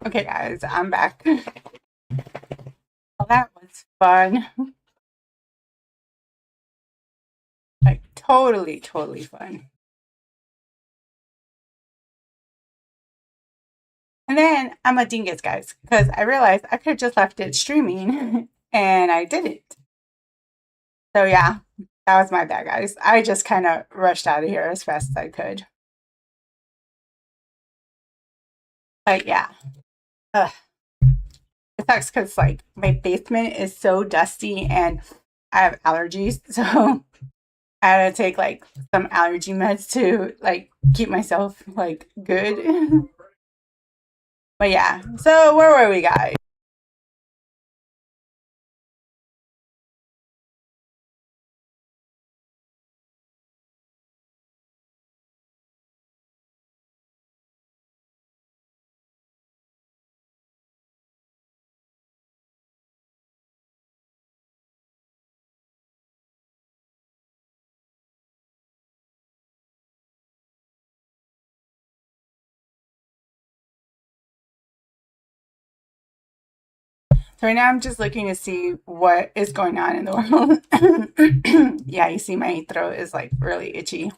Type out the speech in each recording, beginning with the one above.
Okay, guys, I'm back. Well, that was fun. Like, totally fun. And then I'm a dingus, guys, because I realized I could have just left it streaming, and I didn't. So, yeah, that was my bad, guys. I just kind of rushed out of here as fast as I could. But, yeah. Ugh. It sucks because, like, my basement is so dusty, and I have allergies, so I had to take like some allergy meds to like keep myself like good. But yeah, so where were we, guys? So right now I'm just looking to see what is going on in the world. Yeah, you see my throat is like really itchy.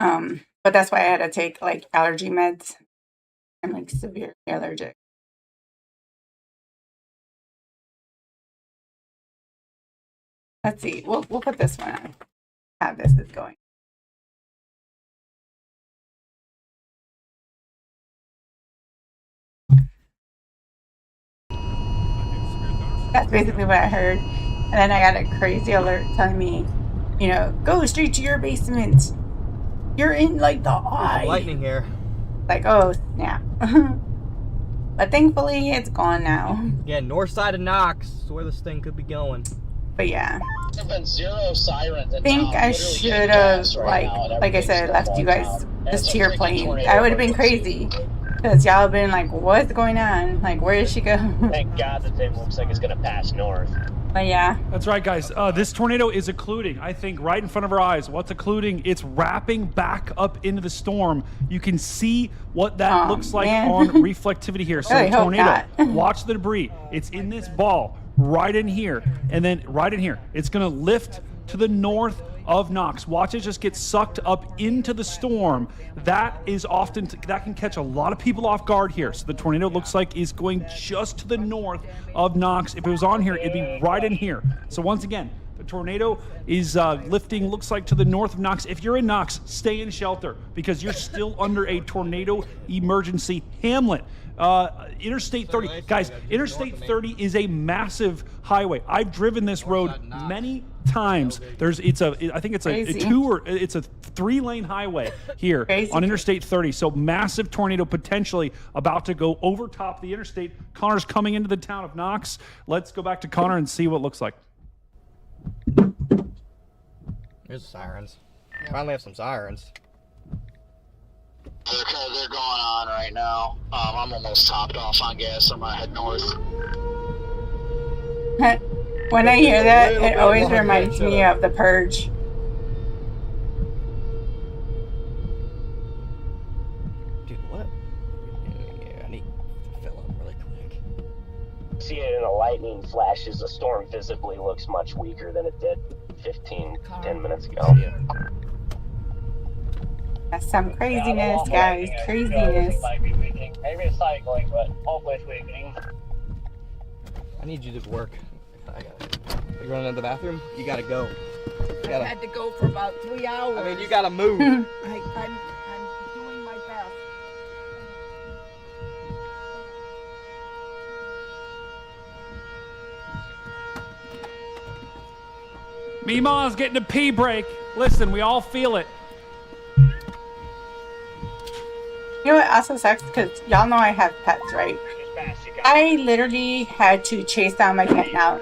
But that's why I had to take like allergy meds. I'm like severely allergic. Let's see. We'll put this one on. How this is going. That's basically what I heard. And then I got a crazy alert telling me, you know, go straight to your basement. You're in like the eye. Lightning here. Like, oh snap. But thankfully it's gone now. Yeah, north side of Knox is where this thing could be going. But yeah. There've been 0 sirens. I think I should have like I said, left you guys this tier plane. That would have been crazy. Because y'all have been like, what's going on? Like, where did she go? Thank God the thing looks like it's going to pass north. But yeah. That's right, guys. This tornado is occluding, I think, right in front of our eyes. What's occluding? It's wrapping back up into the storm. You can see what that looks like on reflectivity here. So really tornado, watch the debris. It's in this ball right in here. And then right in here. It's going to lift to the north of Knox. Watch it just get sucked up into the storm. That is often, that can catch a lot of people off guard here. So the tornado looks like is going just to the north of Knox. If it was on here, it'd be right in here. So once again, the tornado is lifting, looks like to the north of Knox. If you're in Knox, stay in shelter because you're still under a tornado emergency. Hamlet, Interstate 30, guys, Interstate 30 is a massive highway. I've driven this road many times. I think it's a 3-lane highway here on Interstate 30. So massive tornado potentially about to go over top the interstate. Connor's coming into the town of Knox. Let's go back to Connor and see what it looks like. There's the sirens. Finally have some sirens. Okay, they're going on right now. I'm almost topped off on gas. I'm gonna head north. When I hear that, it always reminds me of The Purge. Dude, what? Yeah, I need to fill up really quick. See it in the lightning flashes. The storm visibly looks much weaker than it did 10 minutes ago. Yeah. That's some craziness, guys. Craziness. Maybe it's cycling, but hopefully it's weakening. I need you to work. You running to the bathroom? You gotta go. I had to go for about 3 hours. I mean, you gotta move. I'm doing my best. Meemaw's getting a pee break. Listen, we all feel it. You know what also sucks? Because y'all know I have pets, right? I literally had to chase down my cat now.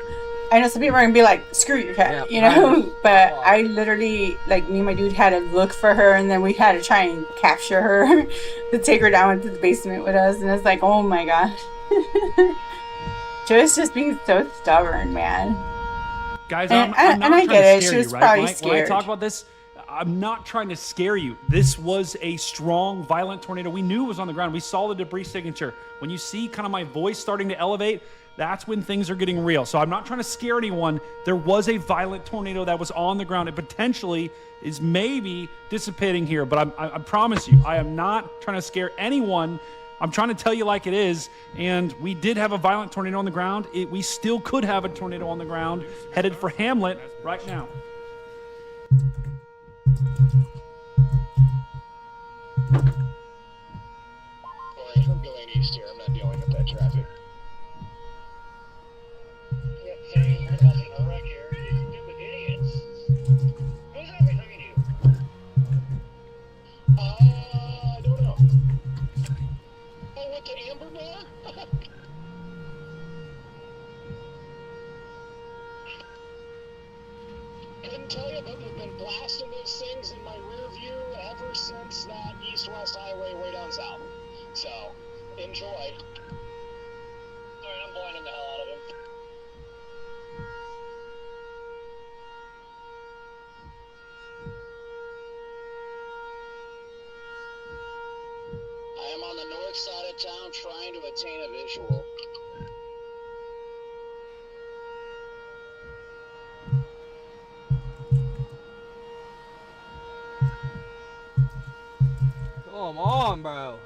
I know some people are going to be like, screw your cat, you know? But I literally, like, me and my dude had to look for her, and then we had to try and capture her to take her down into the basement with us. And it's like, oh my gosh. Joy's just being so stubborn, man. Guys, And I'm not I trying get to it. scare She was you, right? probably When I scared. talk about this, I'm not trying to scare you. This was a strong, violent tornado. We knew it was on the ground. We saw the debris signature. When you see kind of my voice starting to elevate, that's when things are getting real. So I'm not trying to scare anyone. There was a violent tornado that was on the ground. It potentially is maybe dissipating here, but I promise you, I am not trying to scare anyone. I'm trying to tell you like it is, and we did have a violent tornado on the ground. We still could have a tornado on the ground headed for Hamlet right now. I'm going east here. I'm not dealing with that traffic. Yep, saying we're causing a wreck here. You stupid idiots. Who's that behind you? I don't know. Oh, with the amber man? Couldn't tell you, but they've been blasting those things in my rear view ever since that east-west highway way down south. So, enjoy. Alright, I'm blinding the hell out of him. I am on the north side of town trying to attain a visual. Come on, bro.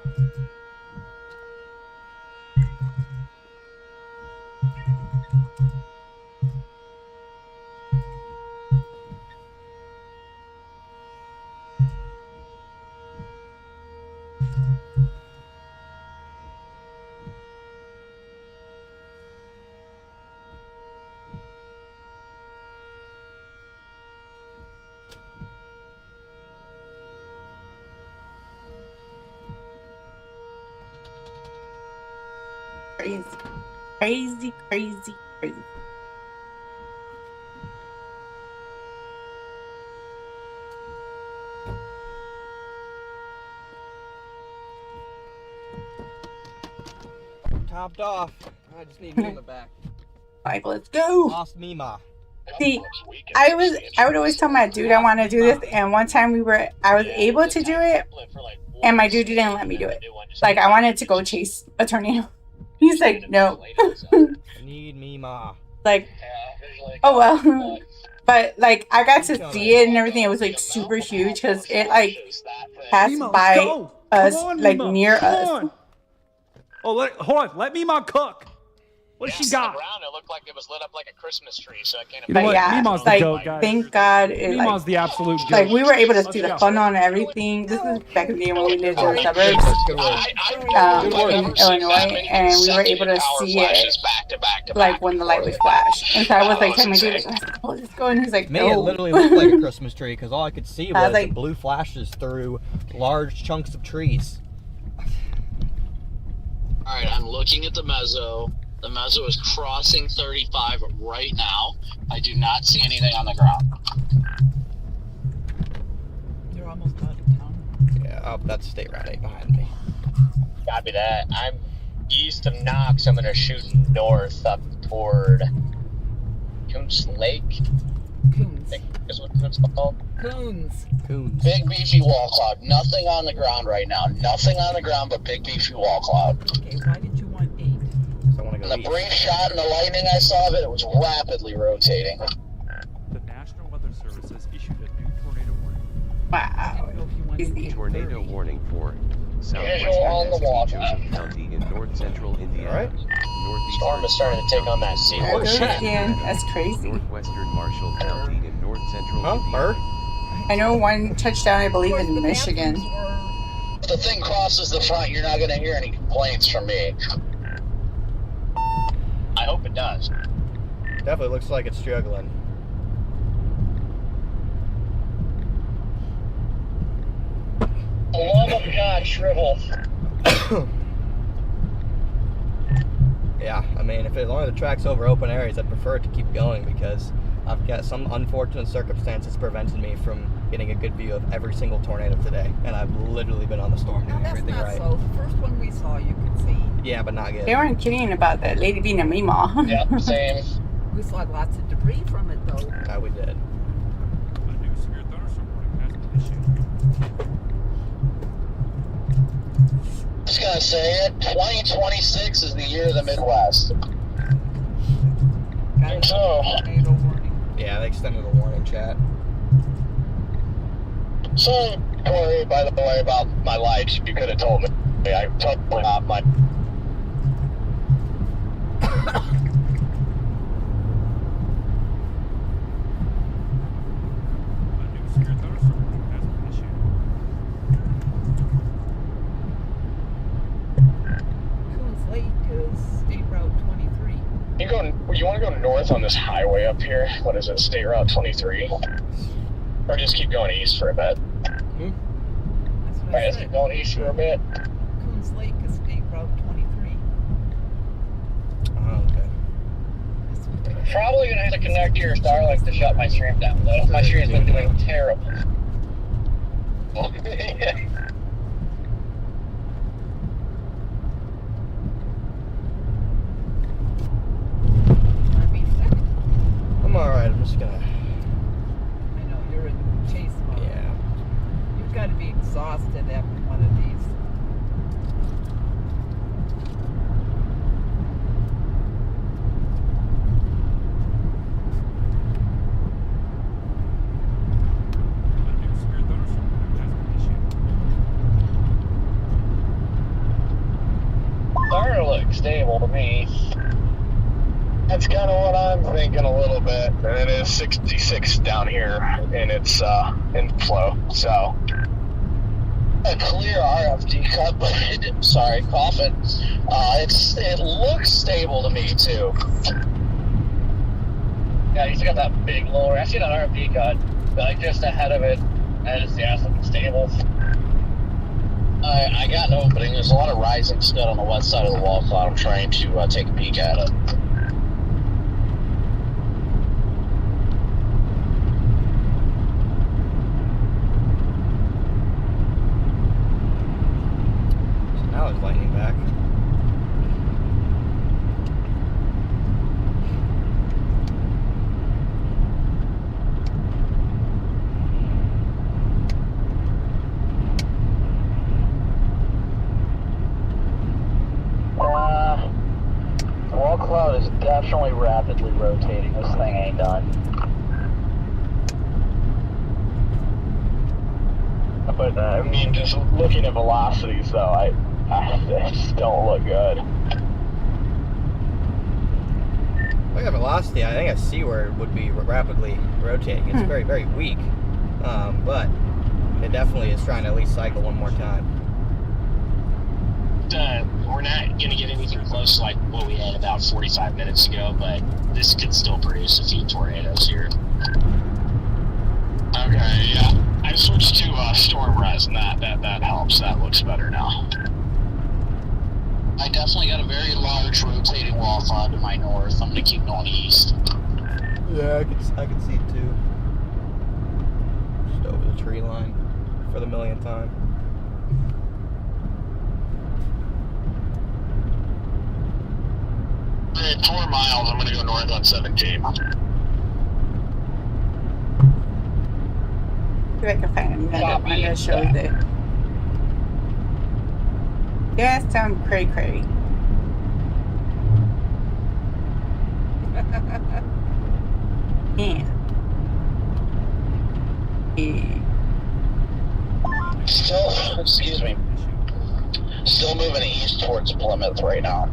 Crazy. Crazy, crazy, crazy. Topped off. I just need you in the back. Like, let's go. Lost Mima. See, I would always tell my dude I want to do this, and one time I was able to do it, and my dude didn't let me do it. Like, I wanted to go chase a tornado. He's like, no. I need Mima. Like, oh well. But like, I got to see it and everything. It was like super huge because it like passed Mima, by let's go. us, Come on, like Mima. near Come us. on. Oh, hold on. Let Mima cook. What does she got? Around, it looked like it was lit up like a Christmas tree, so I can't You know But what? yeah, Mima's the like, goat, guys. thank God it Mima's like the absolute goat. like we were able to Let's see go. the funnel and everything. This is back in the day when we lived in the suburbs. In Illinois, and we were able to see it like when the light would flash. And so I was like telling my dude, like, let's go, and he's like, Me, no. it literally looked like a Christmas tree because all I could see I was was like- the blue flashes through large chunks of trees. Alright, I'm looking at the mezzo. The mezzo is crossing 35 right now. I do not see anything on the ground. You're almost out of town. Yeah, oh, that's State Route 8 behind me. Copy that. I'm east of Knox. I'm gonna shoot north up toward Coons Lake. I Coons. think is what it's called. Coons. Coons. Big beefy wall cloud. Nothing on the ground right now. Nothing on the ground but big beefy wall cloud. Okay, why did you want 8? So I want to And go the east. brief shot and the lightning I saw of it, it was rapidly rotating. The National Weather Service has issued a new tornado warning. Wow. Easy. Tornado warning for Visual on the southwestern wall. Joseph County in north-central Indiana. Alright. Northeastern Storm is starting to take on that sea. There Oh, it goes shit. again. That's crazy. Northwestern Marshall County in north-central Huh? Indiana. Bird? I know one touchdown, I believe, in Michigan. If the thing crosses the front, you're not going to hear any complaints from me. I hope it does. Definitely looks like it's struggling. For the love of God, shrivel. Yeah, I mean, if as long as the track's over open areas, I'd prefer it to keep going because I've got some unfortunate circumstances preventing me from getting a good view of every single tornado today, and I've literally been on the storm Now doing that's everything not right. so. The first one we saw, you could see. Yeah, but not good. They weren't kidding about that lady being a Mima. Yeah, same. We saw lots of debris from it, though. Yeah, we did. A new severe thunderstorm warning has been Just gotta say it. 2026 is the year of the Midwest. Got So- tornado warning. Yeah, they extended the warning, chat. So, Corey, by the way, about my lights, you could have told me. I totally not my. Coons Lake is State Route 23. You want to go north on this highway up here? What is it, State Route 23? Or just keep going east for a bit? That's what Alright, I let's keep said. going east for a bit. Coons Lake is State Route 23. Oh, okay. That's what they said. Probably gonna have to connect to your Starlink to shut my stream down, though. My stream's been doing terrible. Wanna be sick? I'm alright, I'm just gonna. I know, you're in the chase mode. Yeah. You've got to be exhausted after one of these. Starter looks stable to me. That's kind of what I'm thinking a little bit. And it is 66 down here in its inflow. So a clear RFD cut, but sorry, coughing. It looks stable to me too. Yeah, he's got that big lower. I see that RFD cut, but like just ahead of it, and it's looking stable. I got an opening. There's a lot of rising stud on the west side of the wall cloud. I'm trying to take a peek at it. So now it's lightning back. Wall cloud is definitely rapidly rotating. This thing ain't done. But I mean, just looking at velocities, though, they just don't look good. Look at velocity. I think I see where it would be rapidly rotating. It's very, very weak. But it definitely is trying to at least cycle one more time. We're not going to get anything close to like what we had about 45 minutes ago, but this could still produce a few tornadoes here. Okay, yeah. I switched to storm res, and that helps. That looks better now. I definitely got a very large rotating wall cloud to my north. I'm going to keep going east. Yeah, I can see it too. Just over the tree line for the millionth time. At 4 miles, I'm going to go north on 17. See if I can find another Copy one that shows that. it. Yeah, it sounds cray cray. Yeah. Yeah. Still, excuse me. Still moving east towards Plymouth right now.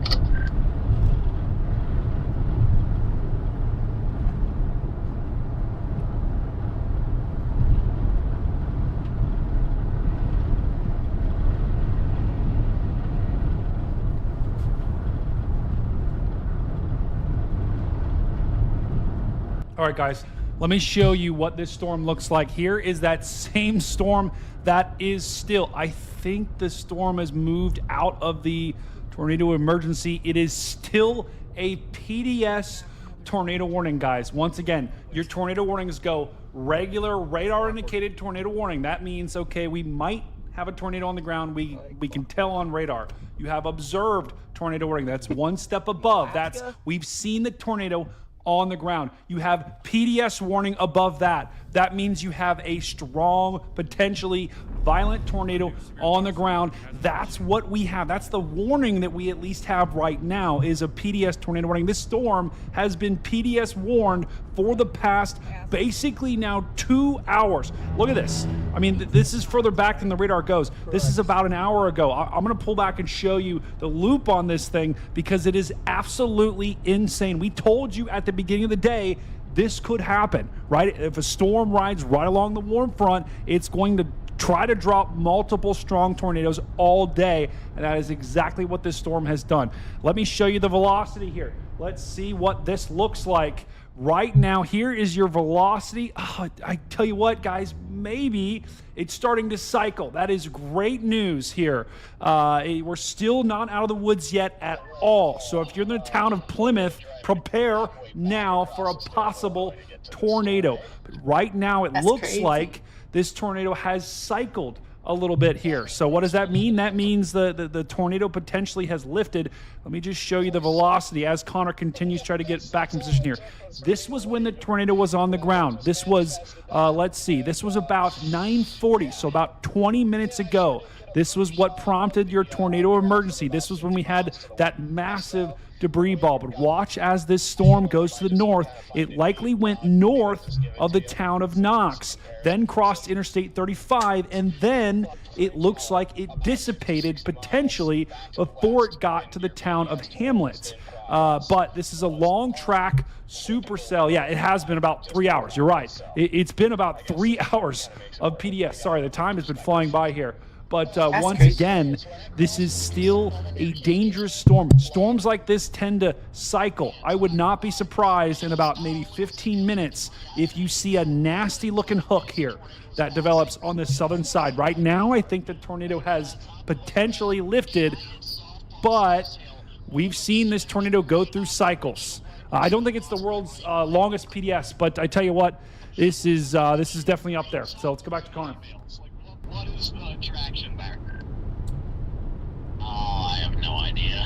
All right, guys, let me show you what this storm looks like. Here is that same storm that is still, I think the storm has moved out of the tornado emergency. It is still a PDS tornado warning, guys. Once again, your tornado warnings go regular radar indicated tornado warning. That means, okay, we might have a tornado on the ground. We can tell on radar. You have observed tornado warning. That's one step above. That's, we've seen the tornado on the ground. You have PDS warning above that. That means you have a strong, potentially violent tornado on the ground. That's what we have. That's the warning that we at least have right now, is a PDS tornado warning. This storm has been PDS warned for the past basically now 2 hours. Look at this. I mean, this is further back than the radar goes. This is about an hour ago. I'm going to pull back and show you the loop on this thing because it is absolutely insane. We told you at the beginning of the day this could happen, right? If a storm rides right along the warm front, it's going to try to drop multiple strong tornadoes all day, and that is exactly what this storm has done. Let me show you the velocity here. Let's see what this looks like right now. Here is your velocity. Oh, I tell you what, guys, maybe it's starting to cycle. That is great news here. We're still not out of the woods yet at all. So if you're in the town of Plymouth, prepare now for a possible tornado. But right now it looks crazy. like this tornado has cycled a little bit here. So what does that mean? That means the tornado potentially has lifted. Let me just show you the velocity as Connor continues to try to get back in position here. This was when the tornado was on the ground. This was, let's see, this was about 9:40, so about 20 minutes ago. This was what prompted your tornado emergency. This was when we had that massive debris ball. But watch as this storm goes to the north. It likely went north of the town of Knox, then crossed Interstate 35, and then it looks like it dissipated potentially before it got to the town of Hamlet. But this is a long track supercell. Yeah, it has been about 3 hours. You're right. It's been about 3 hours of PDS. Sorry, the time has been flying by here. But once again, this is still a dangerous storm. Storms like this tend to cycle. I would not be surprised in about maybe 15 minutes if you see a nasty looking hook here that develops on the southern side. Right now, I think the tornado has potentially lifted, but we've seen this tornado go through cycles. I don't think it's the world's longest PDS, but I tell you what, this is definitely up there. So let's go back to Connor. What is the traction back there? Oh, I have no idea.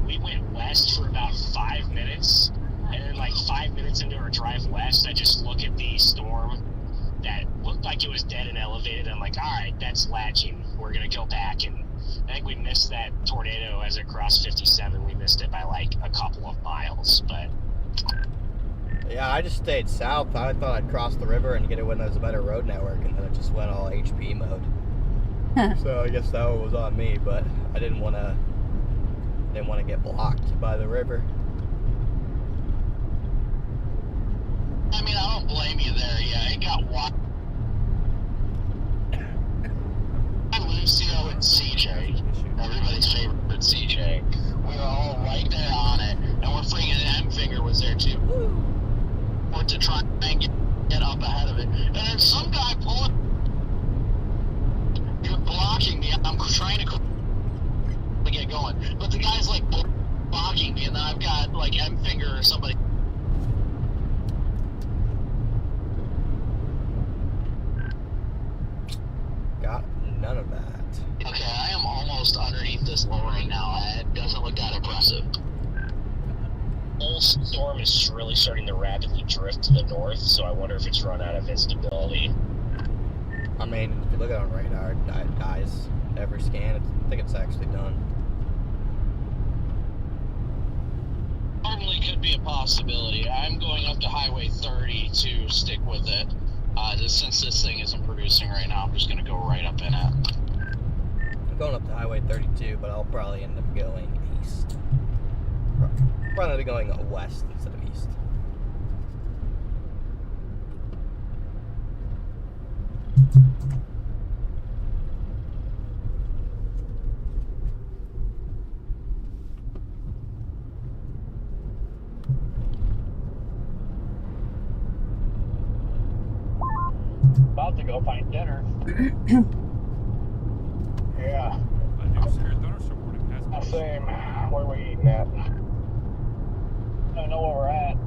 We went west for about 5 minutes, and then like 5 minutes into our drive west, I just look at the storm that looked like it was dead and elevated. I'm like, all right, that's latching. We're gonna go back, and I think we missed that tornado as it crossed 57. We missed it by like a couple of miles, but. Yeah, I just stayed south. I thought I'd cross the river and get it when there's a better road network, and then it just went all HP mode. So I guess that was on me, but I didn't want to get blocked by the river. I mean, I don't blame you there. Yeah, it got wild. Lucio and CJ, everybody's favorite CJ. We were all right there on it, and we're freaking M-Finger was there too. Or to try and get up ahead of it. And then some guy pulling. You're blocking me. I'm trying to get going. But the guy's like blocking me, and then I've got like M-Finger or somebody. Got none of that. Okay, I am almost underneath this low right now. It doesn't look that impressive. The whole storm is really starting to rapidly drift to the north, so I wonder if it's run out of visibility. I mean, if you look at it on radar, it dies every scan. I think it's actually done. Certainly could be a possibility. I'm going up to Highway 30 to stick with it. Since this thing isn't producing right now, I'm just going to go right up in it. I'm going up to Highway 32, but I'll probably end up going east. Probably going west instead of east. About to go find dinner. Yeah. A new severe thunderstorm warning has been Same. Where are we eating at? I don't know where we're at.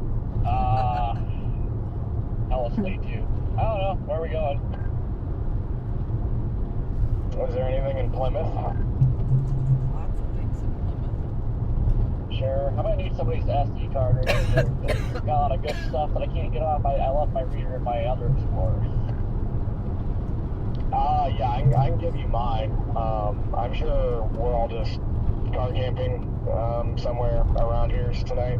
Hella fleet too. I don't know. Where are we going? Was there anything in Plymouth? Lots of things in Plymouth. sure. I'm gonna need somebody's SD card. Or there's got a lot of good stuff that I can't get on. I left my reader in my other Explorer. Yeah, I can give you mine. I'm sure we're all just car camping somewhere around here tonight.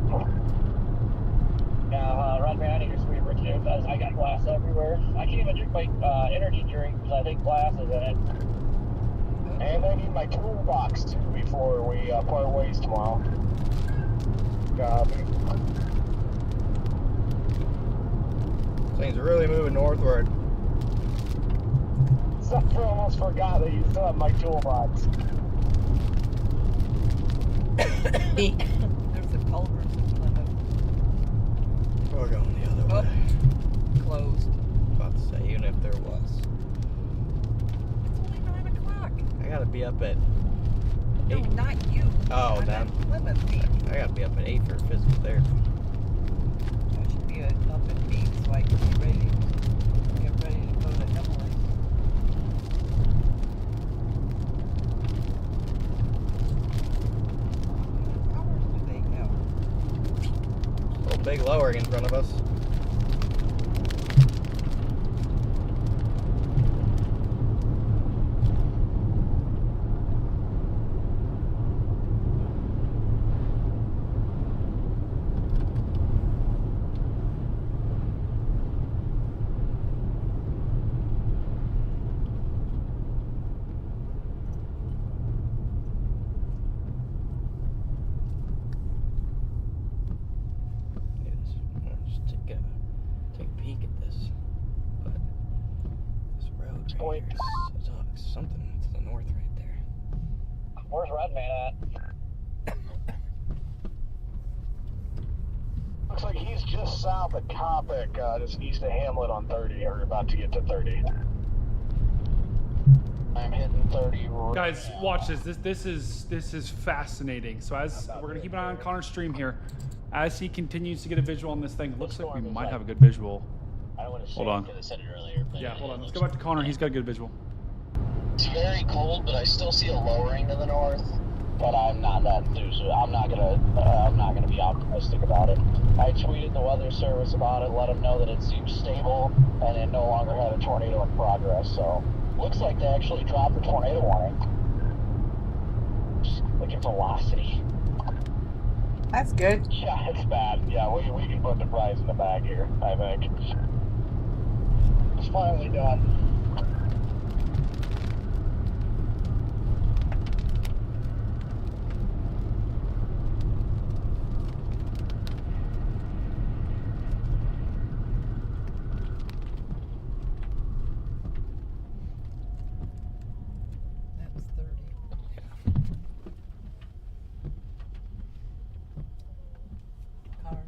Yeah, Rodman, I need your sweet rich news. I got glass everywhere. I can't even drink my energy drink because I think glass is in it. And I need my toolbox too before we part ways tomorrow. Things are really moving northward. I almost forgot that you still have my toolbox. There's a culvert in Plymouth. We're going the other way. Closed. About to say, even if there was. It's only 9 o'clock. I gotta be up at No, 8. not you. Oh, I'm them. at Plymouth Beach. I gotta be up at 8 for physical therapy. I should be up at Beach so I can get ready to go to Emily's. How hours do they have? A little big lowering in front of us. Just take a peek at this. But this road right here is something to the north right there. Where's Redman at? Looks like he's just south of Coppic, just east of Hamlet on 30, or about to get to 30. I'm hitting 30. Guys, watch this. This is fascinating. So as we're gonna keep an eye on Connor's stream here, as he continues to get a visual on this thing, looks like we might have a good visual. I don't want to say Hold on. I said it earlier. But Yeah, hold on. Let's go back to Connor. He's got a good visual. It's very cold, but I still see a lowering to the north. But I'm not that enthused. I'm not gonna be optimistic about it. I tweeted the weather service about it, let them know that it seems stable and it no longer had a tornado in progress. So looks like they actually dropped the tornado warning. Just look at velocity. That's good. Yeah, it's bad. Yeah, we can put the prize in the bag here, I think. It's finally done. That's 30. Car.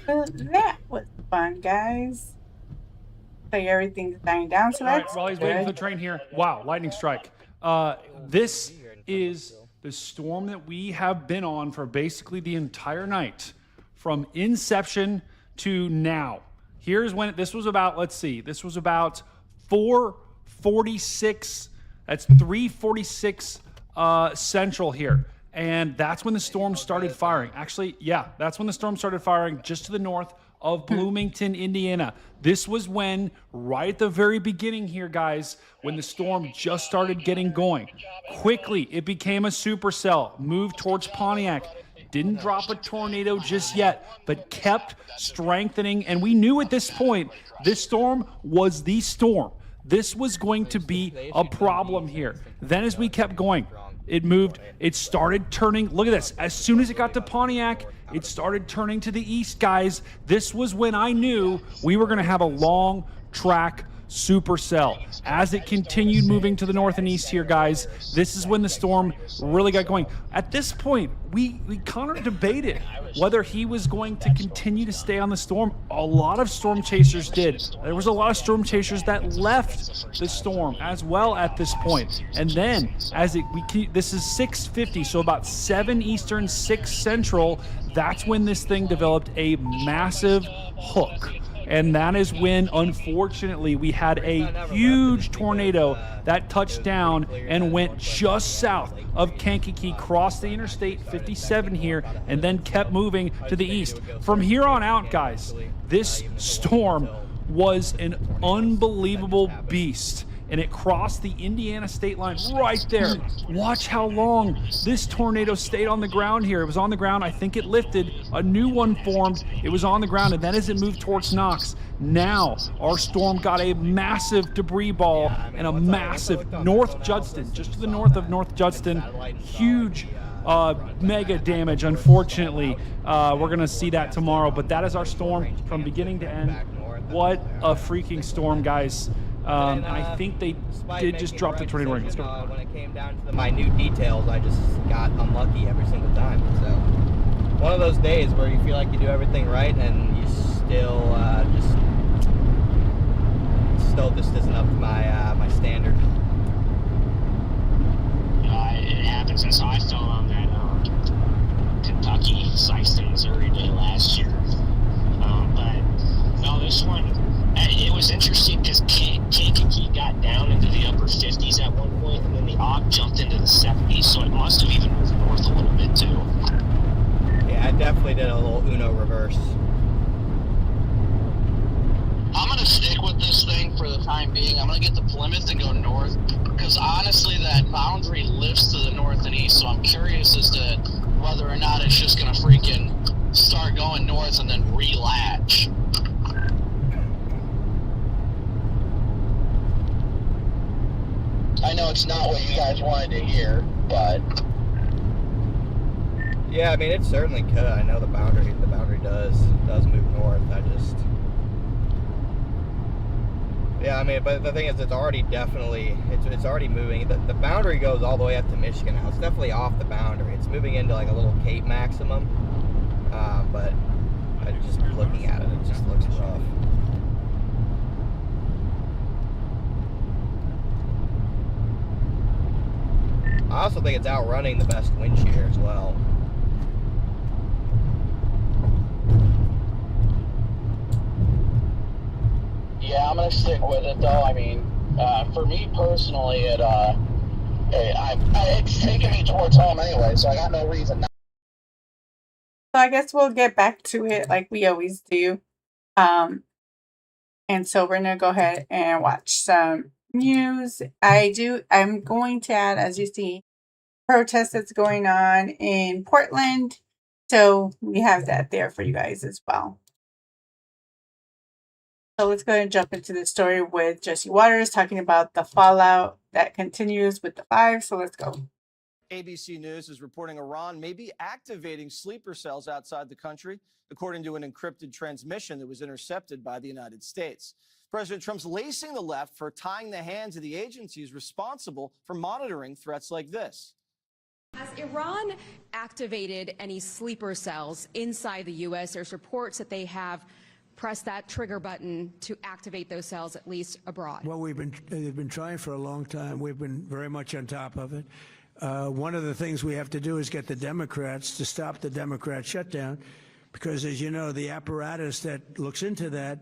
Well, that was fun, guys. So everything's dying down, so All right, that's while he's waiting for the good. train here. Wow, lightning strike. This is the storm that we have been on for basically the entire night, from inception to now. Here's when this was about. Let's see. This was about 4:46. That's 3:46 Central here. And that's when the storm started firing. Actually, yeah, that's when the storm started firing just to the north of Bloomington, Indiana. This was when, right at the very beginning here, guys, when the storm just started getting going. Quickly, it became a supercell, moved towards Pontiac. Didn't drop a tornado just yet, but kept strengthening. And we knew at this point, this storm was the storm. This was going to be a problem here. Then as we kept going, it moved, it started turning. Look at this. As soon as it got to Pontiac, it started turning to the east, guys. This was when I knew we were going to have a long track supercell. As it continued moving to the north and east here, guys, this is when the storm really got going. At this point, we kind of debated whether he was going to continue to stay on the storm. A lot of storm chasers did. There was a lot of storm chasers that left the storm as well at this point. And then as this is 6:50, so about 7 Eastern, 6 Central, that's when this thing developed a massive hook. And that is when, unfortunately, we had a huge tornado that touched down and went just south of Kankakee, crossed the Interstate 57 here, and then kept moving to the east. From here on out, guys, this storm was an unbelievable beast. And it crossed the Indiana state line right there. Watch how long this tornado stayed on the ground here. It was on the ground. I think it lifted. A new one formed. It was on the ground. And then as it moved towards Knox, now our storm got a massive debris ball and a massive North Judson, just to the north of North Judson, huge mega damage. Unfortunately, we're going to see that tomorrow. But that is our storm from beginning to end. What a freaking storm, guys. I think they did just drop the tornado warning. Let's go. When it came down to the minute details, I just got unlucky every single time. So one of those days where you feel like you do everything right and you still just isn't up to my standard. It happens. That's how I felt on that Kentucky, Sykes, Missouri day last year. But no, this one. It was interesting because Kankakee got down into the upper 50s at one point, and then the Ogg jumped into the 70s, so it must have even moved north a little bit, too. Yeah, I definitely did a little Uno reverse. I'm going to stick with this thing for the time being. I'm going to get to Plymouth and go north, because honestly, that boundary lifts to the north and east, so I'm curious as to whether or not it's just going to freaking start going north and then relatch. I know it's not what you guys wanted to hear, but yeah, I mean it certainly could. I know the boundary does move north. I mean, but the thing is, it's already it's already moving. The boundary goes all the way up to Michigan now. It's definitely off the boundary. It's moving into like a little Cape maximum, but I just looking at it, it just looks rough. I also think it's outrunning the best wind shear as well. yeah, I'm gonna stick with it though. I mean, for me personally, it's taking me towards home anyway, so I got no reason not. So I guess we'll get back to it like we always do. And so we're gonna go ahead and watch some news. I'm going to add, as you see, protest that's going on in Portland. So we have that there for you guys as well. So let's go ahead and jump into the story with Jesse Waters talking about the fallout that continues with the 5. So let's go. ABC News is reporting Iran may be activating sleeper cells outside the country, according to an encrypted transmission that was intercepted by the United States. President Trump's lacing the left for tying the hands of the agencies responsible for monitoring threats like this. Has Iran activated any sleeper cells inside the U.S.? There's reports that they have pressed that trigger button to activate those cells, at least abroad. Well, they've been trying for a long time. We've been very much on top of it. One of the things we have to do is get the Democrats to stop the Democrat shutdown, because, as you know, the apparatus that looks into that.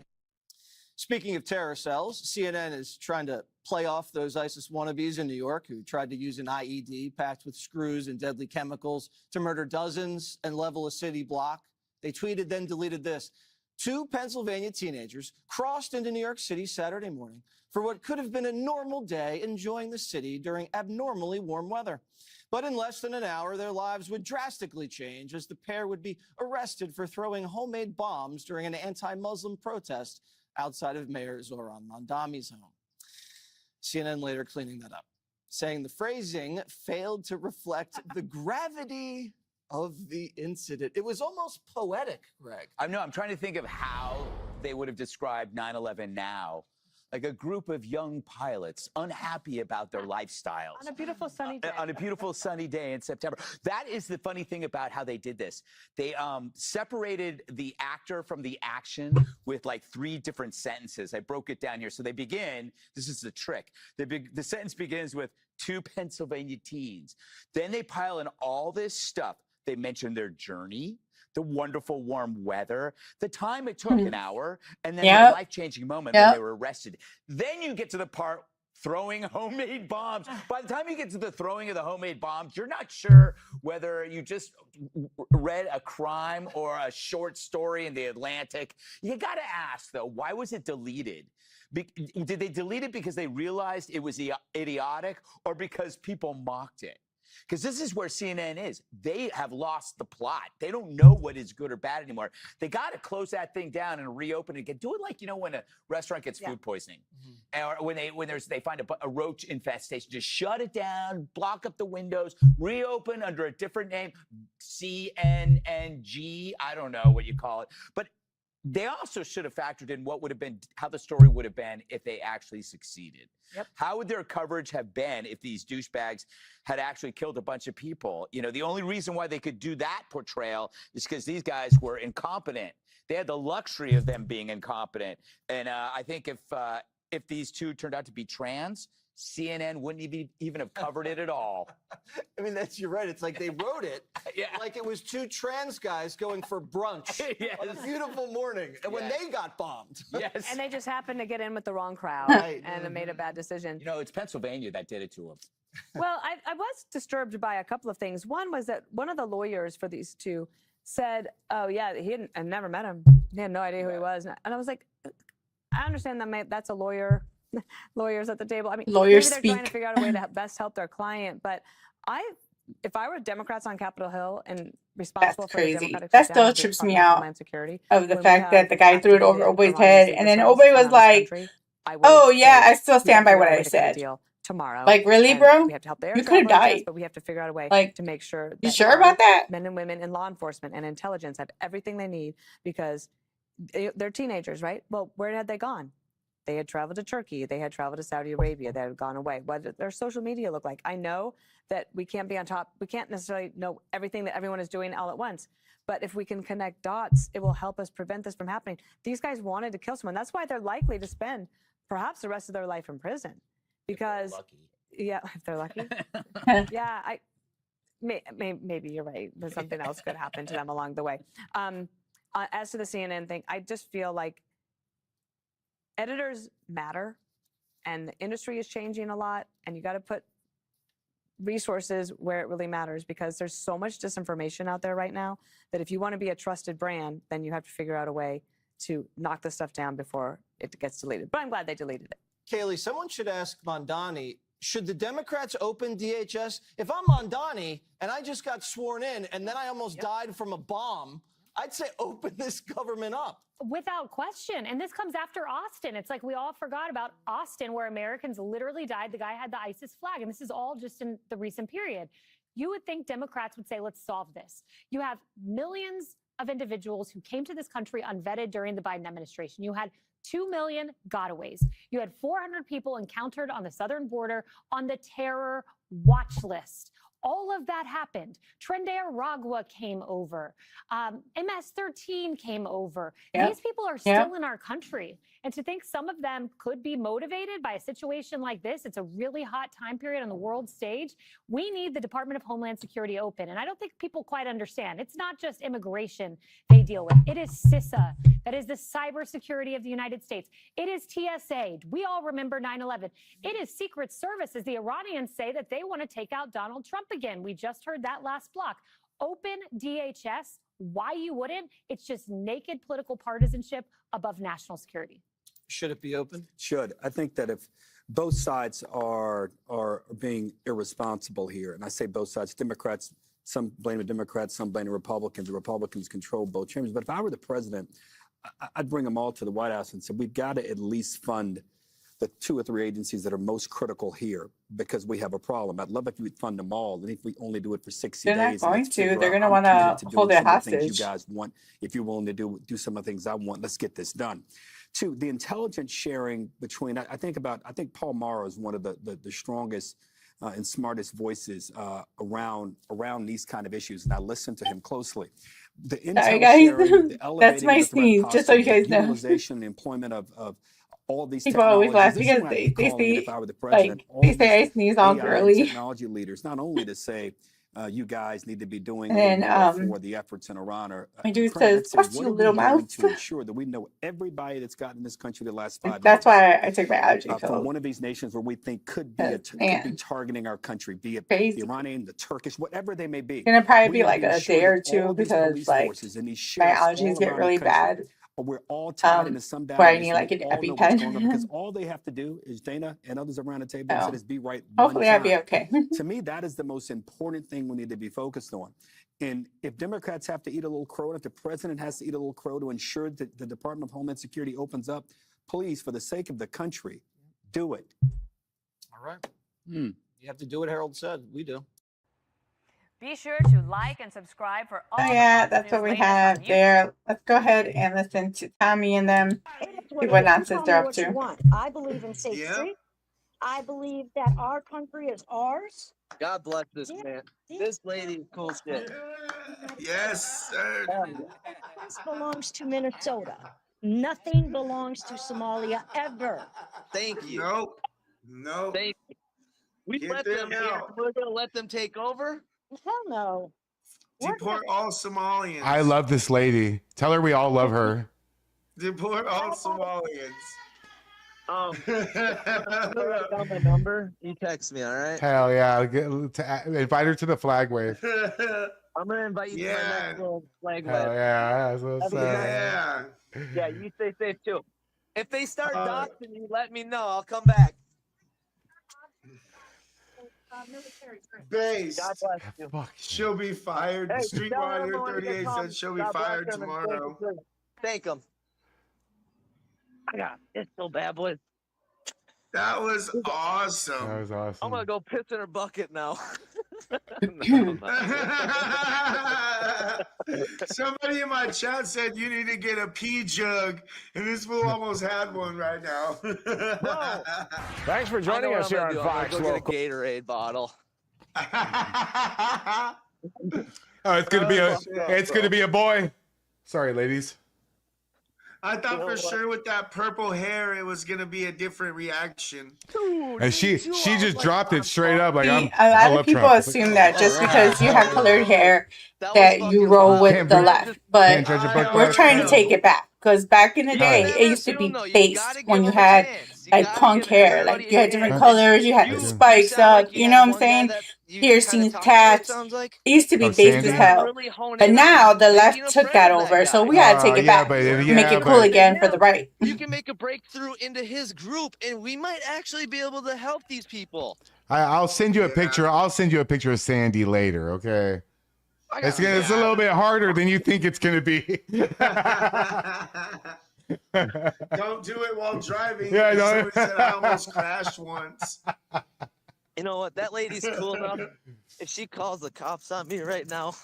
Speaking of terror cells, CNN is trying to play off those ISIS wannabes in New York who tried to use an IED packed with screws and deadly chemicals to murder dozens and level a city block. They tweeted, then deleted this. 2 Pennsylvania teenagers crossed into New York City Saturday morning for what could have been a normal day, enjoying the city during abnormally warm weather. But in less than an hour, their lives would drastically change as the pair would be arrested for throwing homemade bombs during an anti-Muslim protest outside of Mayor Zohran Mamdani's home. CNN later cleaning that up, saying the phrasing failed to reflect the gravity of the incident. It was almost poetic, Greg. I'm trying to think of how they would have described 9/11 now. like a group of young pilots unhappy about their lifestyles. On a beautiful sunny day. On a beautiful sunny day in September. That is the funny thing about how they did this. They separated the actor from the action with like 3 different sentences. I broke it down here. So they begin, this is the trick. The sentence begins with 2 Pennsylvania teens. Then they pile in all this stuff. They mention their journey, the wonderful warm weather, the time it took an hour, and then the life-changing moment when they were arrested. Then you get to the part throwing homemade bombs. By the time you get to the throwing of the homemade bombs, you're not sure whether you just read a crime or a short story in the Atlantic. You got to ask, though, why was it deleted? Did they delete it because they realized it was idiotic or because people mocked it? Because this is where CNN is. They have lost the plot. They don't know what is good or bad anymore. They got to close that thing down and reopen it again. Do it like, you know, when a restaurant gets food poisoning, or when they find a roach infestation. Just shut it down, block up the windows, reopen under a different name, CNNG. I don't know what you call it, but they also should have factored in what would have been, how the story would have been if they actually succeeded. How would their coverage have been if these douchebags had actually killed a bunch of people? You know, the only reason why they could do that portrayal is because these guys were incompetent. They had the luxury of them being incompetent. And I think if these 2 turned out to be trans, CNN wouldn't even have covered it at all. I mean, you're right. It's like they wrote it like it was 2 trans guys going for brunch on a beautiful morning, and when they got bombed. And they just happened to get in with the wrong crowd and made a bad decision. You know, it's Pennsylvania that did it to them. Well, I was disturbed by a couple of things. One was that one of the lawyers for these 2 said, oh, yeah, I never met him. He had no idea who he was. And I was like, I understand that that's a lawyer. Lawyers at the table. I mean, lawyers maybe they're trying to figure out a way to best help their client. But if I were Democrats on Capitol Hill and responsible for the Democratic that still trips me out of the fact that the guy threw it over Obey's head, and then Obey was like, "Oh yeah, I still stand by what I said." Tomorrow, like, really, bro? We have to help their you could have died, but we have to figure out a way to make sure. You sure about that? Men and women in law enforcement and intelligence have everything they need because they're teenagers, right? Well, where had they gone? They had traveled to Turkey. They had traveled to Saudi Arabia. They had gone away. What did their social media look like? I know that we can't be on top. We can't necessarily know everything that everyone is doing all at once. But if we can connect dots, it will help us prevent this from happening. These guys wanted to kill someone. That's why they're likely to spend perhaps the rest of their life in prison. Because, if they're lucky. Maybe you're right. But something else could happen to them along the way. As to the CNN thing, I just feel like editors matter, and the industry is changing a lot, and you got to put resources where it really matters because there's so much disinformation out there right now that if you want to be a trusted brand, then you have to figure out a way to knock the stuff down before it gets deleted. But I'm glad they deleted it. Kaylee, someone should ask Mondani, should the Democrats open DHS? If I'm Mondani and I just got sworn in and then I almost died from a bomb, I'd say open this government up. Without question. And this comes after Austin. It's like we all forgot about Austin, where Americans literally died. The guy had the ISIS flag. And this is all just in the recent period. You would think Democrats would say, let's solve this. You have millions of individuals who came to this country unvetted during the Biden administration. You had 2 million gotaways. You had 400 people encountered on the southern border on the terror watch list. All of that happened. Tren Aragua came over. MS-13 came over. These people are still in our country. And to think some of them could be motivated by a situation like this, it's a really hot time period on the world stage. We need the Department of Homeland Security open. And I don't think people quite understand. It's not just immigration they deal with. It is CISA. That is the cybersecurity of the United States. It is TSA. We all remember 9/11. It is Secret Service, as the Iranians say that they want to take out Donald Trump again. We just heard that last block. Open DHS. Why you wouldn't? It's just naked political partisanship above national security. Should it be open? Should. I think that if both sides are being irresponsible here, and I say both sides, Democrats, some blame the Democrats, some blame the Republicans. The Republicans control both chambers. But if I were the president, I'd bring them all to the White House and say, we've got to at least fund the 2 or 3 agencies that are most critical here because we have a problem. I'd love if you would fund them all. And if we only do it for 60 days. They're not going to. They're going to want to hold it hostage. You guys want, if you're willing to do some of the things I want, let's get this done. Two, the intelligence sharing between, I think Paul Morrow is one of the strongest and smartest voices around these kind of issues, and I listen to him closely. The Sorry, intel guys. sharing, the That's elevating my of the threat sneeze, just so posture, you the guys know. utilization, the employment of all these People always technologies. laugh This is because what I'd be they calling in if say, I were the president. like, All they of these say I sneeze all AI and girly. technology leaders, not only to say, you guys need to be doing And a little then, more for the efforts in Iran or my dude Ukraine. says, I'd say, watch what you are we little doing mouse. to ensure that we know everybody that's gotten in this country the last 5 That's years? why I took my allergy From pills. one of these nations where we think could be Man, targeting our country, be it crazy. the Iranian, the Turkish, whatever they may be. Gonna probably We be need to like a ensured day or that all two of these because police like forces and these my sheriffs allergies all get around really the country bad. we're all tied into some Where I database need and like we an all know what's going on because EpiPen. all they have to do is Dana and others around the table have said So is be right one hopefully I'll be time. okay. To me, that is the most important thing we need to be focused on. And if Democrats have to eat a little crow, and if the president has to eat a little crow to ensure that the Department of Homeland Security opens up, please, for the sake of the country, do it. All right. You have to do what Harold said. We do. Be sure to like and subscribe for all Oh the yeah, Fox that's News what we latest on have YouTube. there. Let's go ahead and listen to Tommy and them. See what nonsense they're up to. I believe in safe streets. I believe that our country is ours. God bless this man. This lady is cool shit. Yes, sir. This belongs to Minnesota. Nothing belongs to Somalia ever. Thank you. No. Thank you. We Get let them them here. out. We're gonna let them take over. Hell no. Deport all Somalians. I love this lady. Tell her we all love her. Deport all Somalians. Write down my number. You text me, all right? Hell yeah. Invite her to the flag wave. I'm gonna invite you to my next little flag Hell wave. yeah. That's what's Have a good night. Yeah. Yeah, you stay safe too. If they start doxing you, let me know. I'll come back. Based. God bless you. She'll be fired. Hey, Street tell Warrior everyone to 38 come. said she'll be God bless fired them and tomorrow. Thank them. I got it's so bad, boys. That was awesome. That was awesome. I'm gonna go piss in her bucket now. Somebody in my chat said you need to get a pee jug, and this fool almost had one right now. Thanks for joining us here on Fox I'm gonna Local. go get a Gatorade bottle. Oh, it's gonna be a boy. Sorry, ladies. I thought for sure with that purple hair it was gonna be a different reaction. And she just dropped it straight up. Like See, I a lot love of people Trump. assume that just because you have colored hair that you roll with the left, but Can't judge a book by we're its trying to cover. take it back because back in the day Right. it used to be based when you had like punk hair, like you had different colors, you had the spikes up, you know what I'm saying? Piercings, tats. It used to be Oh, based Sandy? as hell. But now the left took that over, so we gotta take it yeah, back but- and yeah, make it cool but- again for the right. You can make a breakthrough into his group, and we might actually be able to help these people. I'll send you a picture. I'll send you a picture of Sandy later. Okay. It's a little bit harder than you think it's gonna be. Don't do it while driving. Yeah, as no. somebody said I almost crashed once. You know what? That lady's cool enough. If she calls the cops on me right now,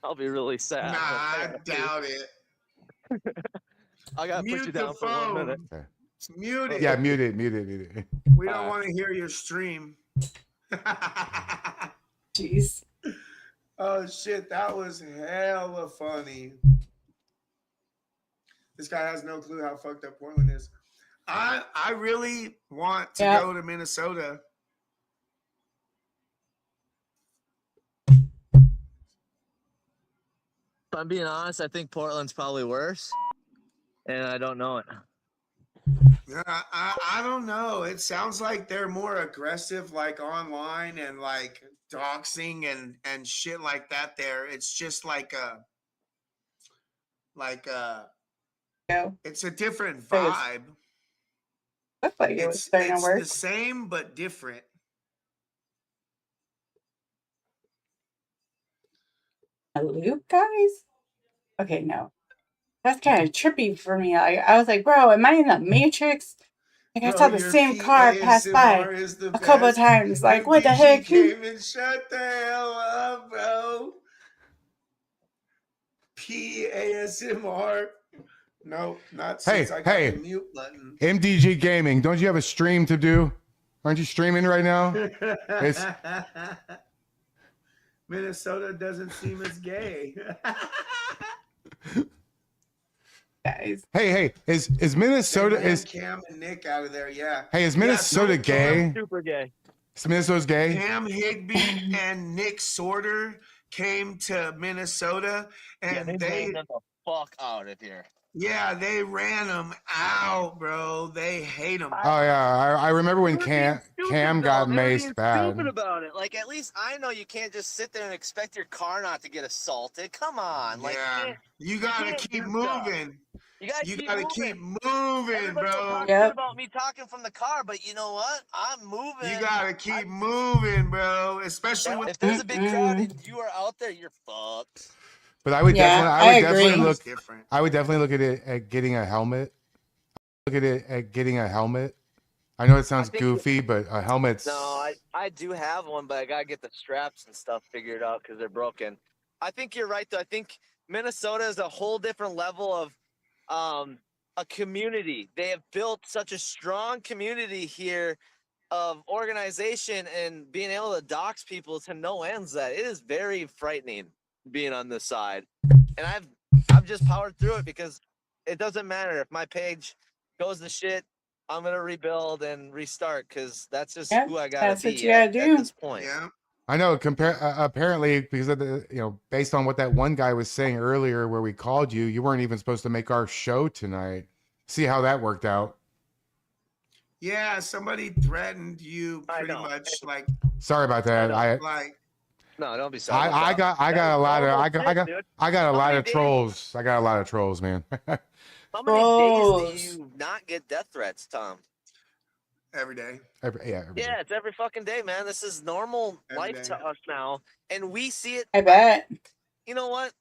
I'll be really sad. Nah, I doubt it. I gotta put you Mute the down for 1 minute. phone. Mute it. Yeah, mute it. We don't want to hear your stream. Jeez. Oh shit, that was hella funny. This guy has no clue how fucked up Portland is. I really want to go to Minnesota. If I'm being honest, I think Portland's probably worse, and I don't know it. Yeah, I don't know. It sounds like they're more aggressive, like online and like doxing and shit like that. There, it's just like it's a different vibe. Looks like it was starting to It's work. the same but different. A loop, guys? Okay, no. That's kind of trippy for me. I was like, bro, am I in the Matrix? Like, I Bro, saw the your same car pass by ASMR is the a couple of best. times. Like, what the BG heck? came and shut the hell up, bro. PASMR. No, not Hey, since I got hey, the mute button. MDG Gaming, don't you have a stream to do? Aren't you streaming right now? It's Minnesota doesn't seem as gay. Guys. hey, is Minnesota is Cam and Nick out of there? Yeah. hey, is Yeah, Minnesota so gay? Super gay. Is Minnesota's gay? Cam Higby and Nick Sorter came to Minnesota, and they they ran them the fuck out of here. yeah, they ran them out, bro. They hate them. Oh yeah, I remember when Cam got maced Stupid bad. about it. Like, at least I know you can't just sit there and expect your car not to get assaulted. Come on, like Yeah, you gotta keep moving. You gotta keep moving, Everybody will bro. talk shit about me talking from the car, but you know what? I'm moving. You gotta keep moving, bro. Especially with if there's a big crowd and you are out there, you're fucked. But I would Yeah, definitely agree. look. I would definitely look at it at getting a helmet. Look at it at getting a helmet. I know it sounds goofy, but a helmet's. No, I do have one, but I gotta get the straps and stuff figured out because they're broken. I think you're right, though. I think Minnesota is a whole different level of a community. They have built such a strong community here of organization and being able to dox people to no ends that it is very frightening being on this side. And I've just powered through it because it doesn't matter if my page goes to shit. I'm gonna rebuild and restart because that's just who I gotta That's what be you gotta at do. this point. Yeah. I know. Apparently, because of the based on what that one guy was saying earlier, where we called you, you weren't even supposed to make our show tonight. See how that worked out. Yeah, somebody threatened you pretty much, like. Sorry about that. No, don't be sorry. I got a lot of trolls. I got a lot of trolls, man. How many days do you not get death threats, Tom? Every day. Every day. Yeah, it's every fucking day, man. This is normal life to us now, and we see it. I bet. You know what?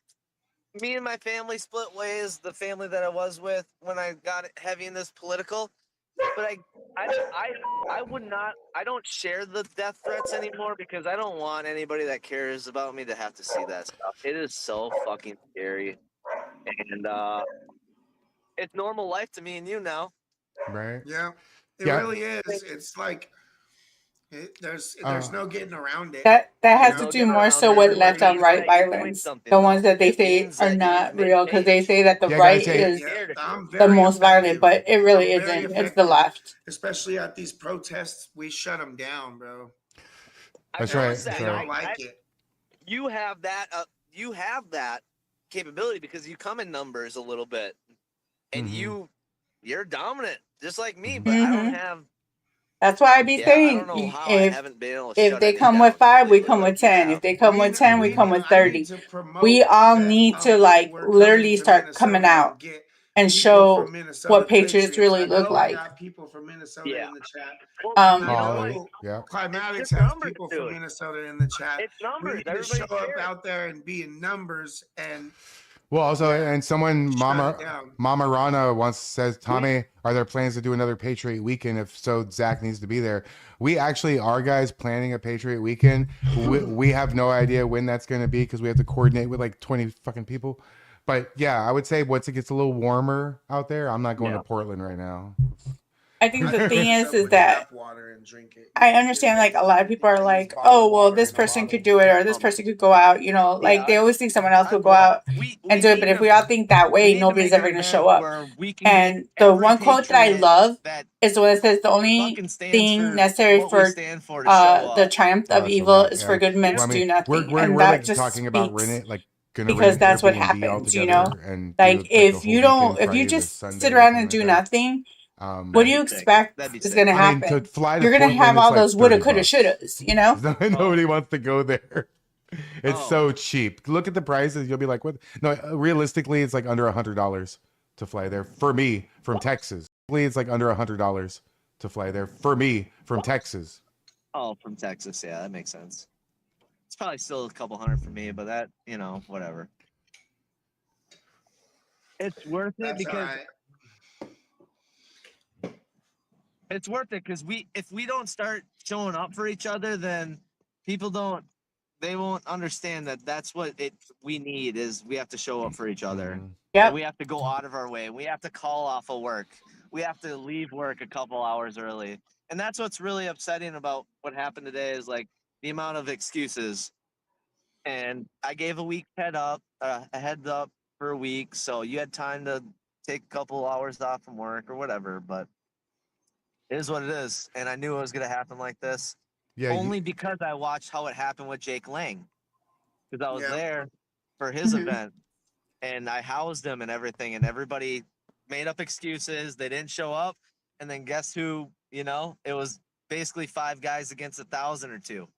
Me and my family split ways. The family that I was with when I got heavy in this political, but I would not. I don't share the death threats anymore because I don't want anybody that cares about me to have to see that stuff. It is so fucking scary, and it's normal life to me and you now. Right. Yeah. It really is. It's like there's no getting around it. That has to do more so with left on right violence. The ones that they say are not real because they say that the right is the most violent, but it really isn't. It's the left. Especially at these protests, we shut them down, bro. That's right. They don't like it. You have that. You have that capability because you come in numbers a little bit, and you're dominant, just like me. But I don't have. That's why I be saying, if they come with 5, we come with 10. If they come with 10, we come with 30. We all need to literally start coming out and show what patriots really look like. People from Minnesota in the chat. Yeah. Climatics has people from Minnesota in the chat. It's numbers. We need to show up out there and be in numbers and. Well, also, and someone, Mama Rana once says, Tommy, are there plans to do another Patriot Weekend? If so, Zach needs to be there. We actually are, guys, planning a Patriot Weekend. We have no idea when that's going to be because we have to coordinate with like 20 fucking people. But yeah, I would say once it gets a little warmer out there, I'm not going to Portland right now. I think the thing is that I understand like a lot of people are like, oh, well, this person could do it or this person could go out, like they always think someone else will go out and do it. But if we all think that way, nobody's ever going to show up. And the one quote that I love is the one that says the only thing necessary for the triumph of evil is for good men to do nothing. And that like just talking about speaks. Gonna Because that's what Airbnb happens, and like if you don't, if Friday you to just Sunday sit or around something and do like that. nothing, what do you expect is going to I mean, happen? to fly to You're going to have Portland all is like those woulda, 30 coulda, bucks. shouldas, Nobody wants to go there. It's so cheap. Look at the prices. You'll be like, what? No, realistically, it's like under $100 to fly there. For me, from Texas. It's like under $100 to fly there. For me, from Texas. Oh, from Texas. Yeah, that makes sense. It's probably still a couple hundred for me, but that, whatever. It's worth it because it's worth it because if we don't start showing up for each other, then people they won't understand that that's what we need is we have to show up for each other. And we have to go out of our way. We have to call off of work. We have to leave work a couple hours early. And that's what's really upsetting about what happened today is like the amount of excuses. And I gave a heads up for a week. So you had time to take a couple hours off from work or whatever. But it is what it is. And I knew it was going to happen like this. Yeah. Only because I watched how it happened with Jake Lang. Because I was Yeah. there for his Mhm. event. And I housed him and everything, and everybody made up excuses. They didn't show up, and then guess who? You know, it was basically 5 guys against 1,000 or 2.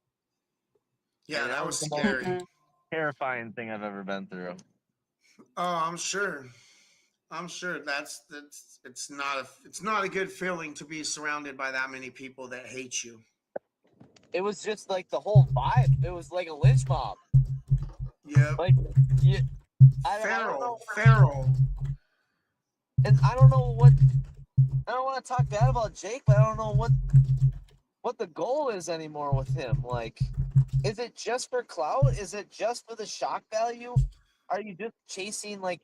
Yeah, And that was the scary. most terrifying thing I've ever been through. Oh, I'm sure. I'm sure that's it's not a good feeling to be surrounded by that many people that hate you. It was just like the whole vibe. It was like a lynch mob. Yep. Like, I don't know. Feral. And I don't know what. I don't want to talk bad about Jake, but I don't know what the goal is anymore with him. Like, is it just for clout? Is it just for the shock value? Are you just chasing like?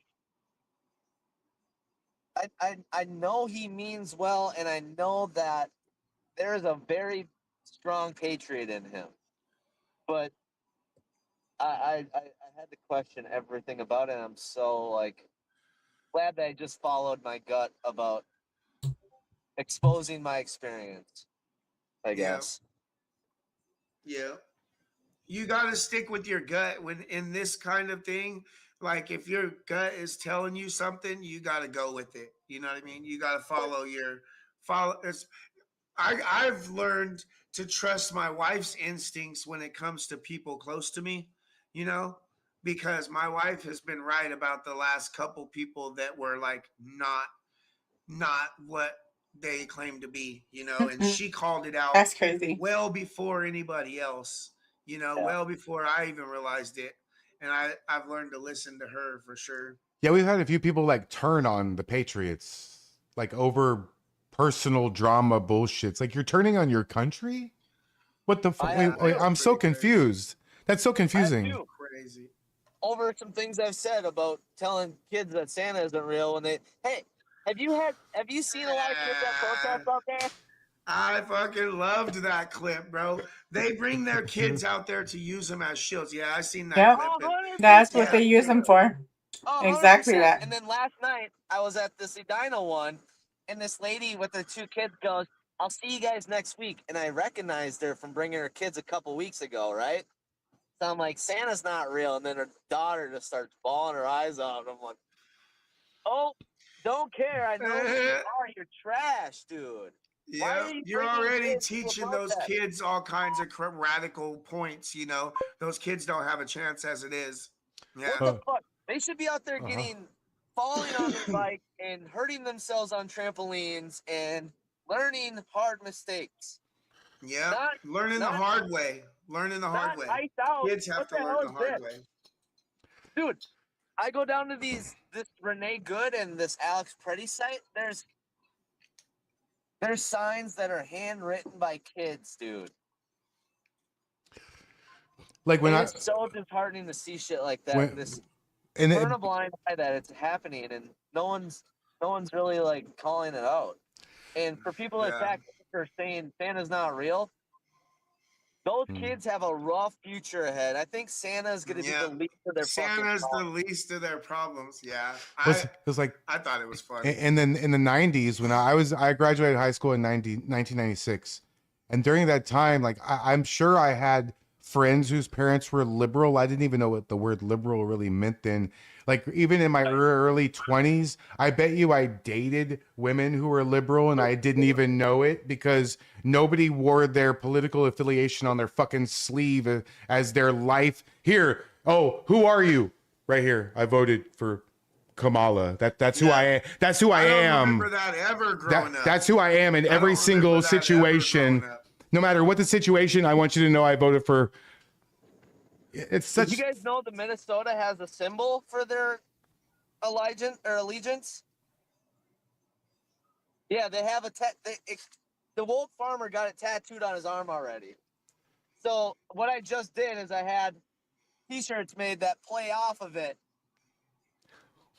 I know he means well, and I know that there is a very strong patriot in him, but I had to question everything about it. I'm so like glad that I just followed my gut about exposing my experience, I guess. Yeah. You got to stick with your gut when in this kind of thing. Like if your gut is telling you something, you got to go with it. You know what I mean? You got to follow. I've learned to trust my wife's instincts when it comes to people close to me, you know, because my wife has been right about the last couple people that were like not what they claim to be, you know, and she called it out That's crazy. well before anybody else, you know, well before I even realized it. And I've learned to listen to her for sure. Yeah, we've had a few people like turn on the Patriots, like over personal drama bullshit. It's like you're turning on your country? What the fuck? Wait, I'm so confused. That's so confusing. Crazy. Over some things I've said about telling kids that Santa isn't real when hey, have you seen a lot of kids that protest out there? I fucking loved that clip, bro. They bring their kids out there to use them as shields. Yeah, I seen that Yep. clip. That's what they use them for. 100%. Exactly that. And then last night I was at this Edina one, and this lady with her 2 kids goes, "I'll see you guys next week." And I recognized her from bringing her kids a couple weeks ago, right? So I'm like, Santa's not real. And then her daughter just starts bawling her eyes out. And I'm like, oh, don't care. I know who you are. You're trash, dude. Yeah, you're already teaching those kids all kinds of radical points. You know, those kids don't have a chance as it is. Yeah. What the fuck? They should be out there falling on their bike and hurting themselves on trampolines and learning hard mistakes. Yeah, learning the hard way. Learning the hard way. Kids have to learn the hard way. Dude, I go down to this Renee Good and this Alex Preddy site. There's signs that are handwritten by kids, dude. Like when it's so disheartening to see shit like that. Turn a blind eye that it's happening, and no one's really like calling it out. And for people that are saying Santa's not real, those kids have a rough future ahead. I think Santa's going to be the least of their Santa's fucking the least of their problems. Yeah, it was like I thought it was funny. And then in the 90s, when I graduated high school in 1996, and during that time, like I'm sure I had friends whose parents were liberal. I didn't even know what the word liberal really meant then. Like even in my early 20s, I bet you I dated women who were liberal and I didn't even know it because nobody wore their political affiliation on their fucking sleeve as their life. Here, oh, who are you? Right here. I voted for Kamala. That's who I am. That's who I am. I don't remember that ever growing up. That's who I am in every single situation. No matter what the situation, I want you to know I voted for. It's such. Did you guys know that Minnesota has a symbol for their allegiance? Yeah, they have the Wolf farmer got it tattooed on his arm already. So what I just did is I had T-shirts made that play off of it.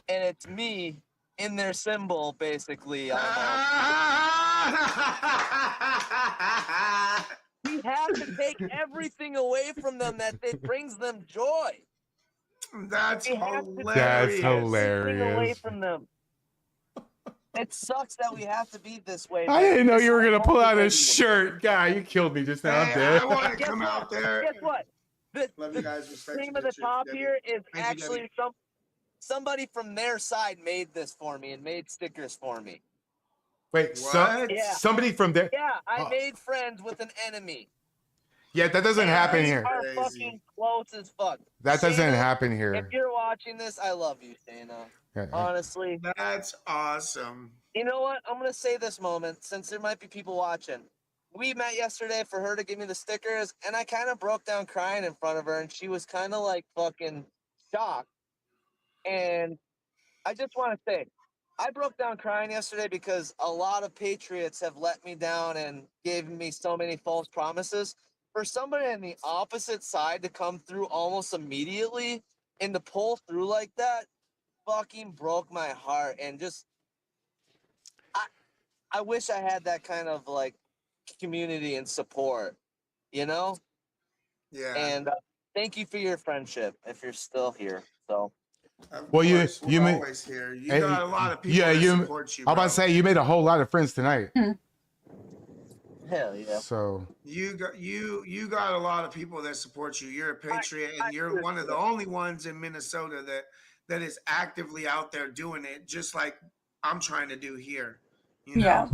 and it's me in their symbol, basically. We have to take everything away from them that brings them joy. That's We have to That's take everything away hilarious. from them. It sucks that we have to be this way. I but didn't know this you were is gonna pull out a ultimately- shirt. God, you killed me just now. I'm Hey, dead. I want to Guess come what? out there. Guess what? Love you guys. Respect Name you, of the Richard, top Debbie. here is Thank you, actually Debbie. somebody from their side made this for me and made stickers for me. Wait, somebody from there. Yeah, I made friends with an enemy. Yeah, that doesn't happen Enemies here. are fucking close as fuck. That doesn't Shayna, happen here. If you're watching this, I love you, Shayna. Yeah. Honestly. That's awesome. You know what? I'm gonna say this moment since there might be people watching. We met yesterday for her to give me the stickers, and I kind of broke down crying in front of her, and she was kind of like fucking shocked. And I just want to say, I broke down crying yesterday because a lot of patriots have let me down and gave me so many false promises. For somebody on the opposite side to come through almost immediately and to pull through like that fucking broke my heart. And just, I wish I had that kind of like community and support, you know? Yeah. And thank you for your friendship if you're still here. So. Well, you made always here. You got a lot of people that support you, I'm about to say you made a whole lot of friends tonight. Hell yeah. So you got a lot of people that support you. You're a patriot, and you're one of the only ones in Minnesota that is actively out there doing it, just like I'm trying to do here. You know? Yeah.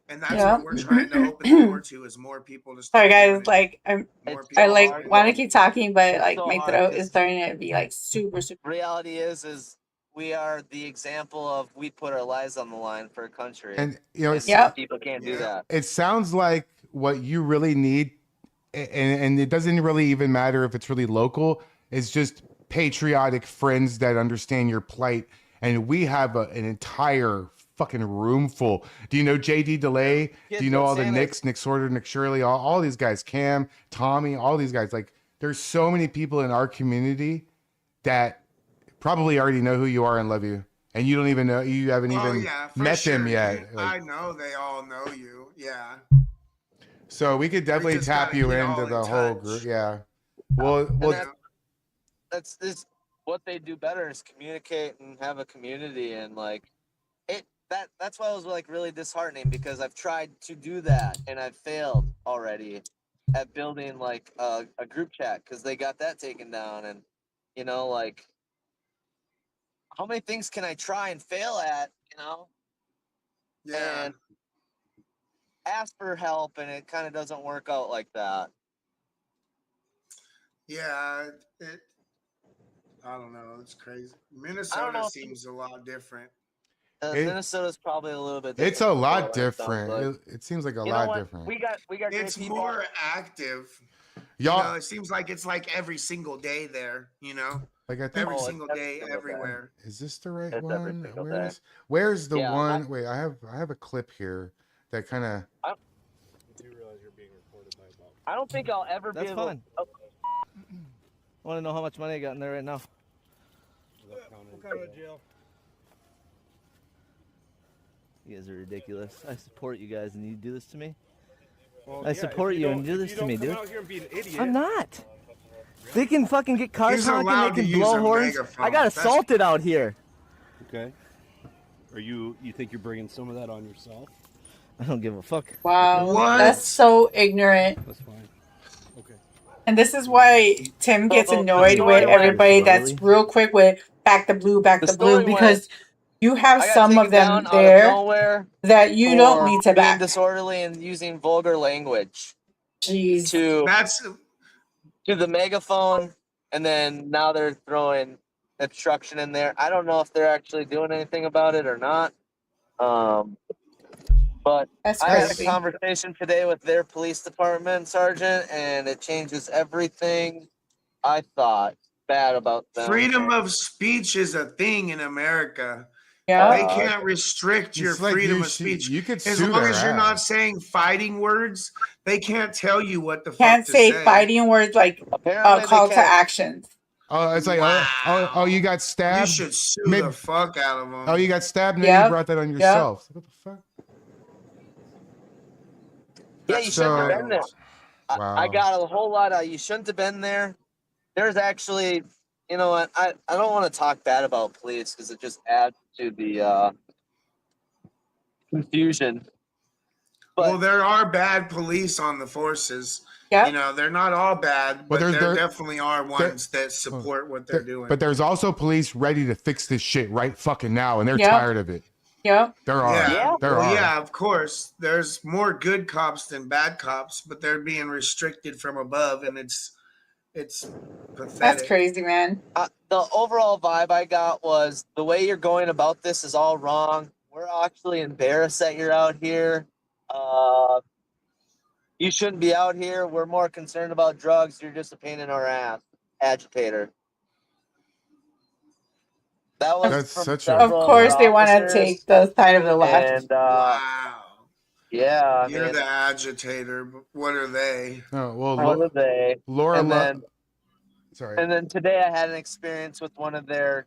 And that's what we're trying to open the door to is more people to Sorry start guys, doing it. like I like want to keep talking, but like so my hard throat 'cause is starting to be like super. Reality is we are the example of we put our lives on the line for a country. And you know, some people can't do that. It sounds like what you really need, and it doesn't really even matter if it's really local. It's just patriotic friends that understand your plight. And we have an entire fucking room full. Do you know JD DeLay? Do you know all the Nicks, Nick Sorter, Nick Shirley, all these guys, Cam, Tommy, all these guys? Like, there's so many people in our community that probably already know who you are and love you. And you don't even know, you haven't even met them yet. I know they all know you. Yeah. So we could definitely tap you into the whole group. Yeah. Well, that's what they do better is communicate and have a community, and like that's why I was like really disheartening, because I've tried to do that and I've failed already at building like a group chat because they got that taken down. And you know, like, how many things can I try and fail at, you know? Yeah. And ask for help, and it kind of doesn't work out like that. Yeah, I don't know. It's crazy. Minnesota seems a lot different. Minnesota's probably a little bit different. It's a lot different. It seems like a lot different. We got It's more active. Y'all, you know, it seems like it's like every single day there, you know? Like I think every single day, everywhere. Is this the right one? Where's the one? Wait, I have a clip here that kind of. I don't think I'll ever be able. Fine. I want to know how much money I got in there right now. What kind of jail? You guys are ridiculous. I support you guys, and you do this to me. Well, I support you and do this to me, dude. Out here and be an idiot. I'm not. They can fucking get cars He's honking. allowed They to can use blow a horns. megaphone. I got That's- assaulted out here. Okay. Are you think you're bringing some of that on yourself? I don't give a fuck. Wow, that's so ignorant. That's fine. Okay. And this is why Tim gets annoyed with everybody that's real quick with back the blue, because you have some of them there that you don't need to being back. disorderly and using vulgar language. Jeez. To the megaphone, and then now they're throwing obstruction in there. I don't know if they're actually doing anything about it or not. But That's I had a crazy. conversation today with their police department sergeant, and it changes everything I thought bad about them. Freedom of speech is a thing in America. Yeah. They can't restrict your It's like freedom you of speech. you could as sue long their as you're not ass. saying fighting words, they can't tell you what the Can't fuck to say say. fighting words like Apparently they call to can't. actions. Oh, it's like, oh, you got stabbed. You should sue Maybe, the fuck out of them. oh, you got stabbed. Maybe you brought that on yourself. What the fuck? Yeah, you shouldn't have been there. Wow. I got a whole lot of. You shouldn't have been there. There's actually, you know what? I don't want to talk bad about police because it just adds to the confusion. Well, there are bad police on the forces. You know, they're not all bad, but there definitely are ones that support what they're doing. But there's also police ready to fix this shit right fucking now, and they're tired of it. Yep. There are. There are. Yeah, of course. There's more good cops than bad cops, but they're being restricted from above, and it's pathetic. That's crazy, man. The overall vibe I got was the way you're going about this is all wrong. We're actually embarrassed that you're out here. You shouldn't be out here. We're more concerned about drugs. You're just a pain in our ass, agitator. That was Of course, they want to take the side of the left. And, wow. Yeah, You're the agitator, but what are they? Oh, well, what are they? Laura, and then, sorry. And then today I had an experience with one of their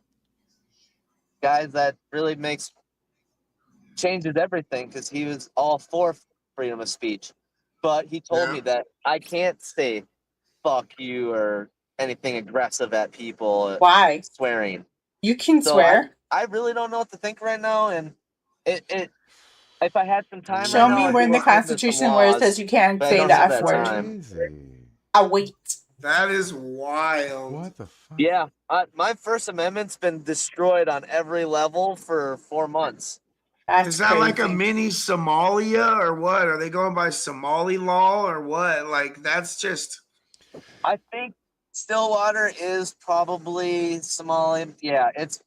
guys that really changes everything because he was all for freedom of speech. But he told me that I can't say fuck you or anything aggressive at people. Why? Swearing. You can swear. I really don't know what to think right now. And if I had some time, Show me where in the Constitution where it says you can't say the F word. I wait. That is wild. What the fuck? Yeah, my First Amendment's been destroyed on every level for 4 months. Is that like a mini Somalia or what? Are they going by Somali law or what? Like, that's just. I think Stillwater is probably Somali. Yeah, it's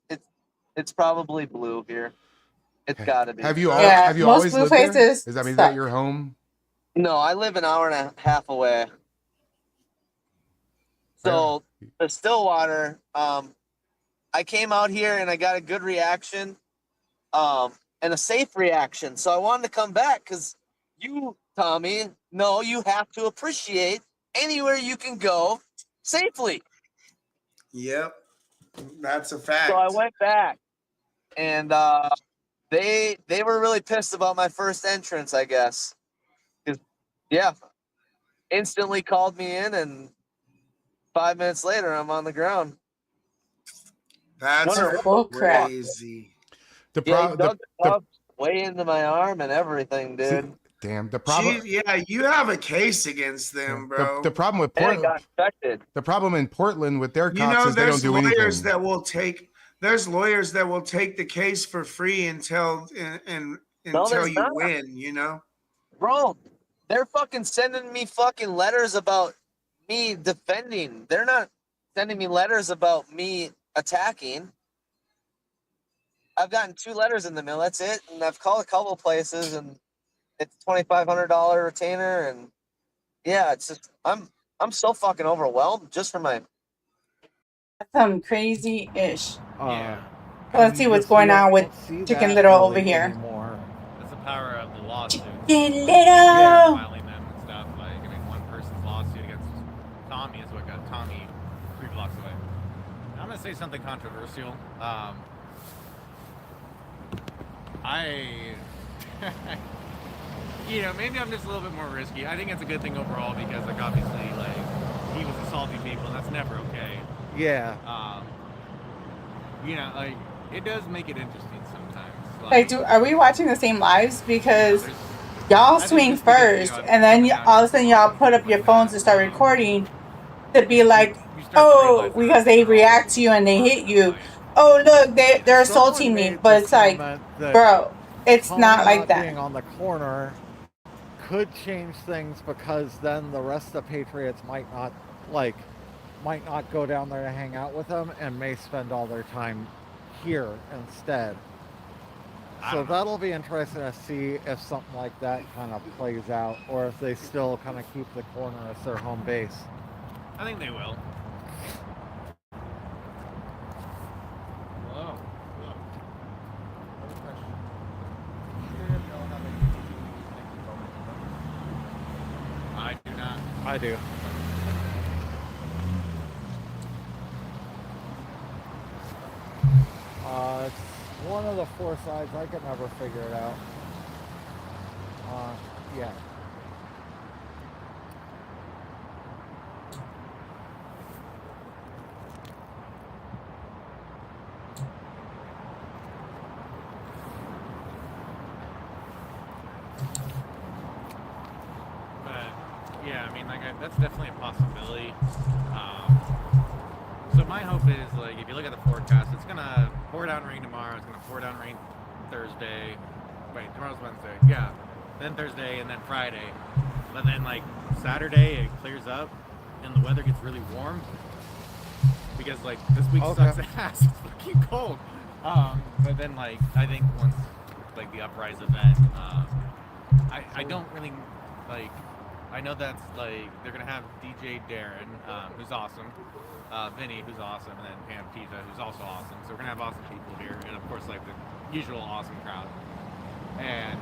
probably blue here. It's got to be. Have you always lived there? Is that your home? No, I live an hour and a half away. So the Stillwater, I came out here and I got a good reaction, and a safe reaction. So I wanted to come back because you, Tommy, know you have to appreciate anywhere you can go safely. Yep, that's a fact. So I went back, and they were really pissed about my first entrance, I guess. 'Cause, yeah, instantly called me in, and 5 minutes later, I'm on the ground. That's crazy. He dug the cup way into my arm and everything, dude. Damn, the problem. Yeah, you have a case against them, bro. The problem with And it Portland. got infected. The problem in Portland with their cops You know, is they don't do anything. There's lawyers that will take the case for free until you win. You know, bro. They're fucking sending me fucking letters about me defending. They're not sending me letters about me attacking. I've gotten 2 letters in the mail. That's it. And I've called a couple places, and it's $2,500 retainer. And yeah, it's just I'm so fucking overwhelmed just for my. Some crazy-ish. Let's see what's going on with Chicken Little over here. That's the power of the lawsuit. Chicken Little. Yeah, filing them and stuff. Like, I mean, one person's lawsuit against Tommy is what got Tommy 3 blocks away. I'm gonna say something controversial. Maybe I'm just a little bit more risky. I think it's a good thing overall because, like, obviously, like, he was assaulting people, and that's never okay. Yeah. Like, it does make it interesting sometimes. Like, are we watching the same lives? Because y'all swing first, and then all of a sudden y'all put up your phones and start recording to be like, oh, because they react to you and they hit you. Oh, look, they're assaulting me. But it's like, bro, it's not like that. Being on the corner could change things because then the rest of the Patriots might not go down there to hang out with them and may spend all their time here instead. So that'll be interesting to see if something like that kind of plays out, or if they still kind of keep the corner as their home base. I think they will. Whoa. I do not. I do. Yeah, it's one of the four sides. I could never figure it out. Yeah. Yeah, I mean, like, that's definitely a possibility. So my hope is, like, if you look at the forecast, it's gonna pour down rain tomorrow. It's gonna pour down rain Thursday. Wait, tomorrow's Wednesday. Yeah. Then Thursday and then Friday. But then, like, Saturday it clears up and the weather gets really warm. Because, like, this week sucks ass. It's fucking cold. But then, like, I think once, like, the Uprise event, I don't really, like, I know that's, like, they're going to have DJ Darren, who's awesome, Vinny, who's awesome, and then Pam Pizza, who's also awesome. So we're going to have awesome people here, and, of course, like, the usual awesome crowd. And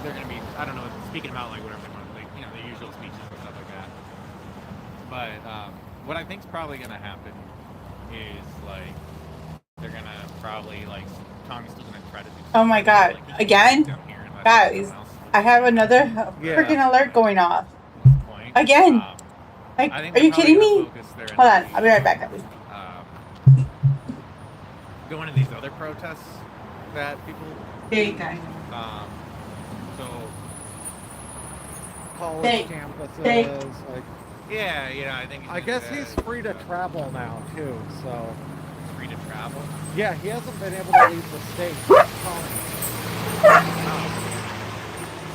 they're going to be, I don't know, speaking about, like, whatever they want, like, you know, the usual speeches and stuff like that. But what I think's probably going to happen is, like, they're going to probably, like, Tommy's still going to try to do something. Oh my god. Like, Again? Guys, I have another freaking alert going off. Again. Like, are you kidding me? Hold on. I'll be right back. Going to these other protests that people... Big guy. So... College campuses, like... Yeah, you know, I think... I guess he's free to travel now, too, so... Free to travel? Yeah, he hasn't been able to leave the state.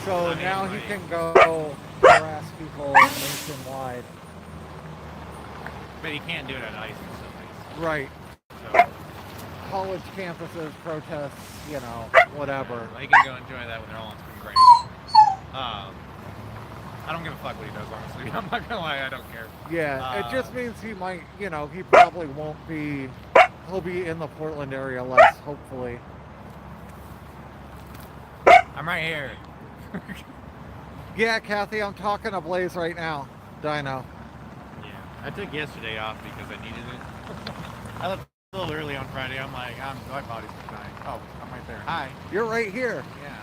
So now he can go harass people nationwide. But he can't do it at ICE facilities. Right. So, college campuses, protests, you know, whatever. They can go enjoy that when they're all on spring break. I don't give a fuck what he does, honestly. I'm not gonna lie, I don't care. Yeah, it just means he might, you know, he probably won't be, he'll be in the Portland area less, hopefully. I'm right here. Yeah, Kathy, I'm talking to Blaze right now. Dino. Yeah, I took yesterday off because I needed it. I left a little early on Friday. I'm like, my body's dying. Oh, I'm right there. Hi. You're right here. Yeah,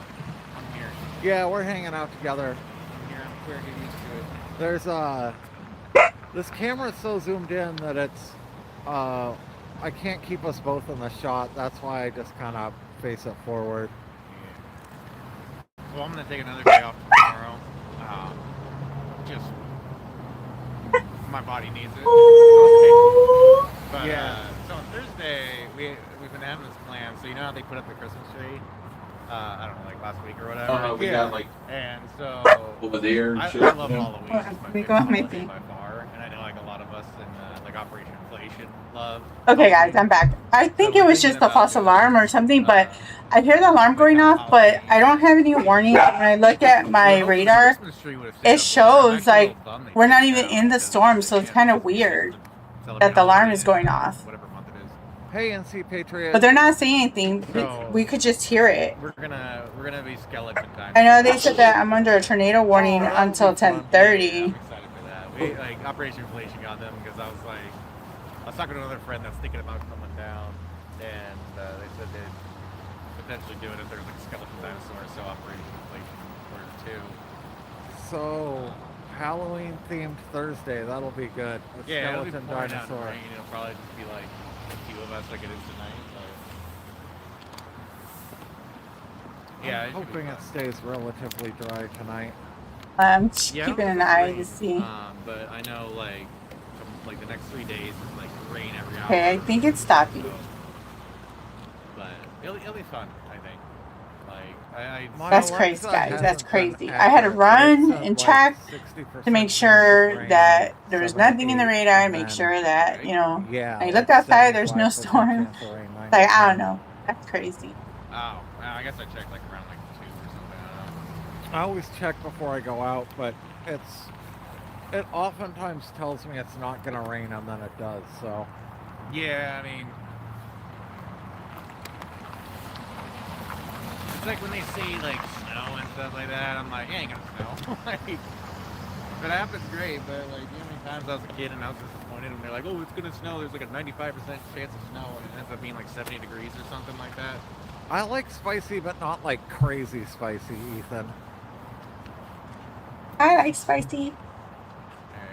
I'm here. Yeah, we're hanging out together. I'm here. I'm clear, get used to it. There's this camera's so zoomed in that it's I can't keep us both in the shot. That's why I just kind of face it forward. Well, I'm gonna take another day off tomorrow. Just my body needs it. But so on Thursday we've been having this plan. So you know how they put up the Christmas tree? I don't know, like last week or whatever. We got like and so over there and I shit. love Halloween. It's my favorite holiday by far, and I know like a lot of us in like Operation Inflation love. Okay, guys, I'm back. I think it was just a false alarm or something, but I hear the alarm going off, but I don't have any warning. When I look at my radar, it shows like we're not even in the storm, so it's kind of weird that the alarm is going off. Hey, NC Patriot. But they're not saying anything. We could just hear it. We're gonna be skeleton time. I know they said that I'm under a tornado warning until 10:30. I'm excited for that. We like Operation Inflation got them because I was talking to another friend that's thinking about coming down, and they said they'd potentially do it if there's like a skeleton dinosaur, so Operation Inflation order 2. So, Halloween themed Thursday, that'll be good. A Yeah, it'll be skeleton pouring down dinosaur. rain. It'll probably just be like a few of us like it is tonight. But... Yeah, I'm hoping it stays relatively dry tonight. I'm keeping an eye to see. But I know like the next 3 days is like rain every hour. Okay, I think it's stopping. But it'll be fun, I think. Like That's crazy, guys. That's crazy. I had to run and check to make sure that there was nothing in the radar, make sure that, you know, I looked outside, there's no storm. Like, I don't know. That's crazy. Oh, well, I guess I checked like around like 2 or something. I don't know. I always check before I go out, but it oftentimes tells me it's not going to rain and then it does, so. Yeah, I mean, it's like when they say like snow and stuff like that, I'm like, it ain't gonna snow. Like, if it happens, great, but like, you know how many times I was a kid and I was disappointed disappointed when they're like, oh, it's gonna snow. There's like a 95% chance of snow, and it ends up being like 70 degrees or something like that. I like spicy, but not like crazy spicy, Ethan. I like spicy,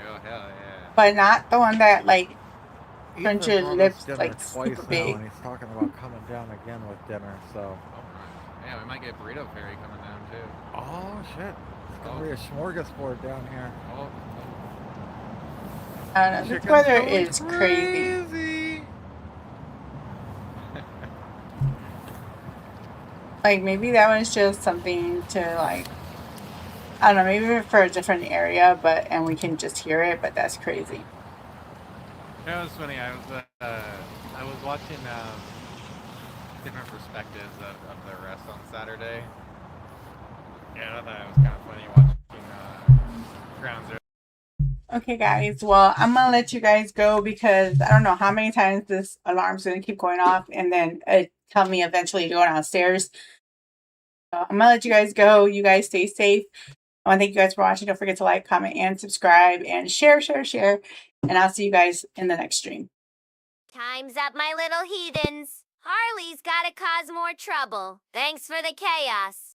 Oh, hell yeah. but not the one that like Ethan turns your brought us lips dinner like twice super now, big. and he's talking about coming down again with dinner. So. Yeah, we might get Burrito Fairy coming down too. Oh shit! It's gonna be a smorgasbord down here. Oh. I don't know. This weather is crazy. Like maybe that was just something to like, I don't know, maybe for a different area, and we can just hear it, but that's crazy. That was funny. I was watching different perspectives of the arrest on Saturday. Yeah, I thought it was kind of funny watching Ground Zero. Okay, guys. Well, I'm gonna let you guys go because I don't know how many times this alarm's gonna keep going off, and then tell me eventually to go downstairs. So I'm gonna let you guys go. You guys stay safe. I want to thank you guys for watching. Don't forget to like, comment, and subscribe, and share. And I'll see you guys in the next stream. Time's up, my little heathens. Harley's gotta cause more trouble. Thanks for the chaos.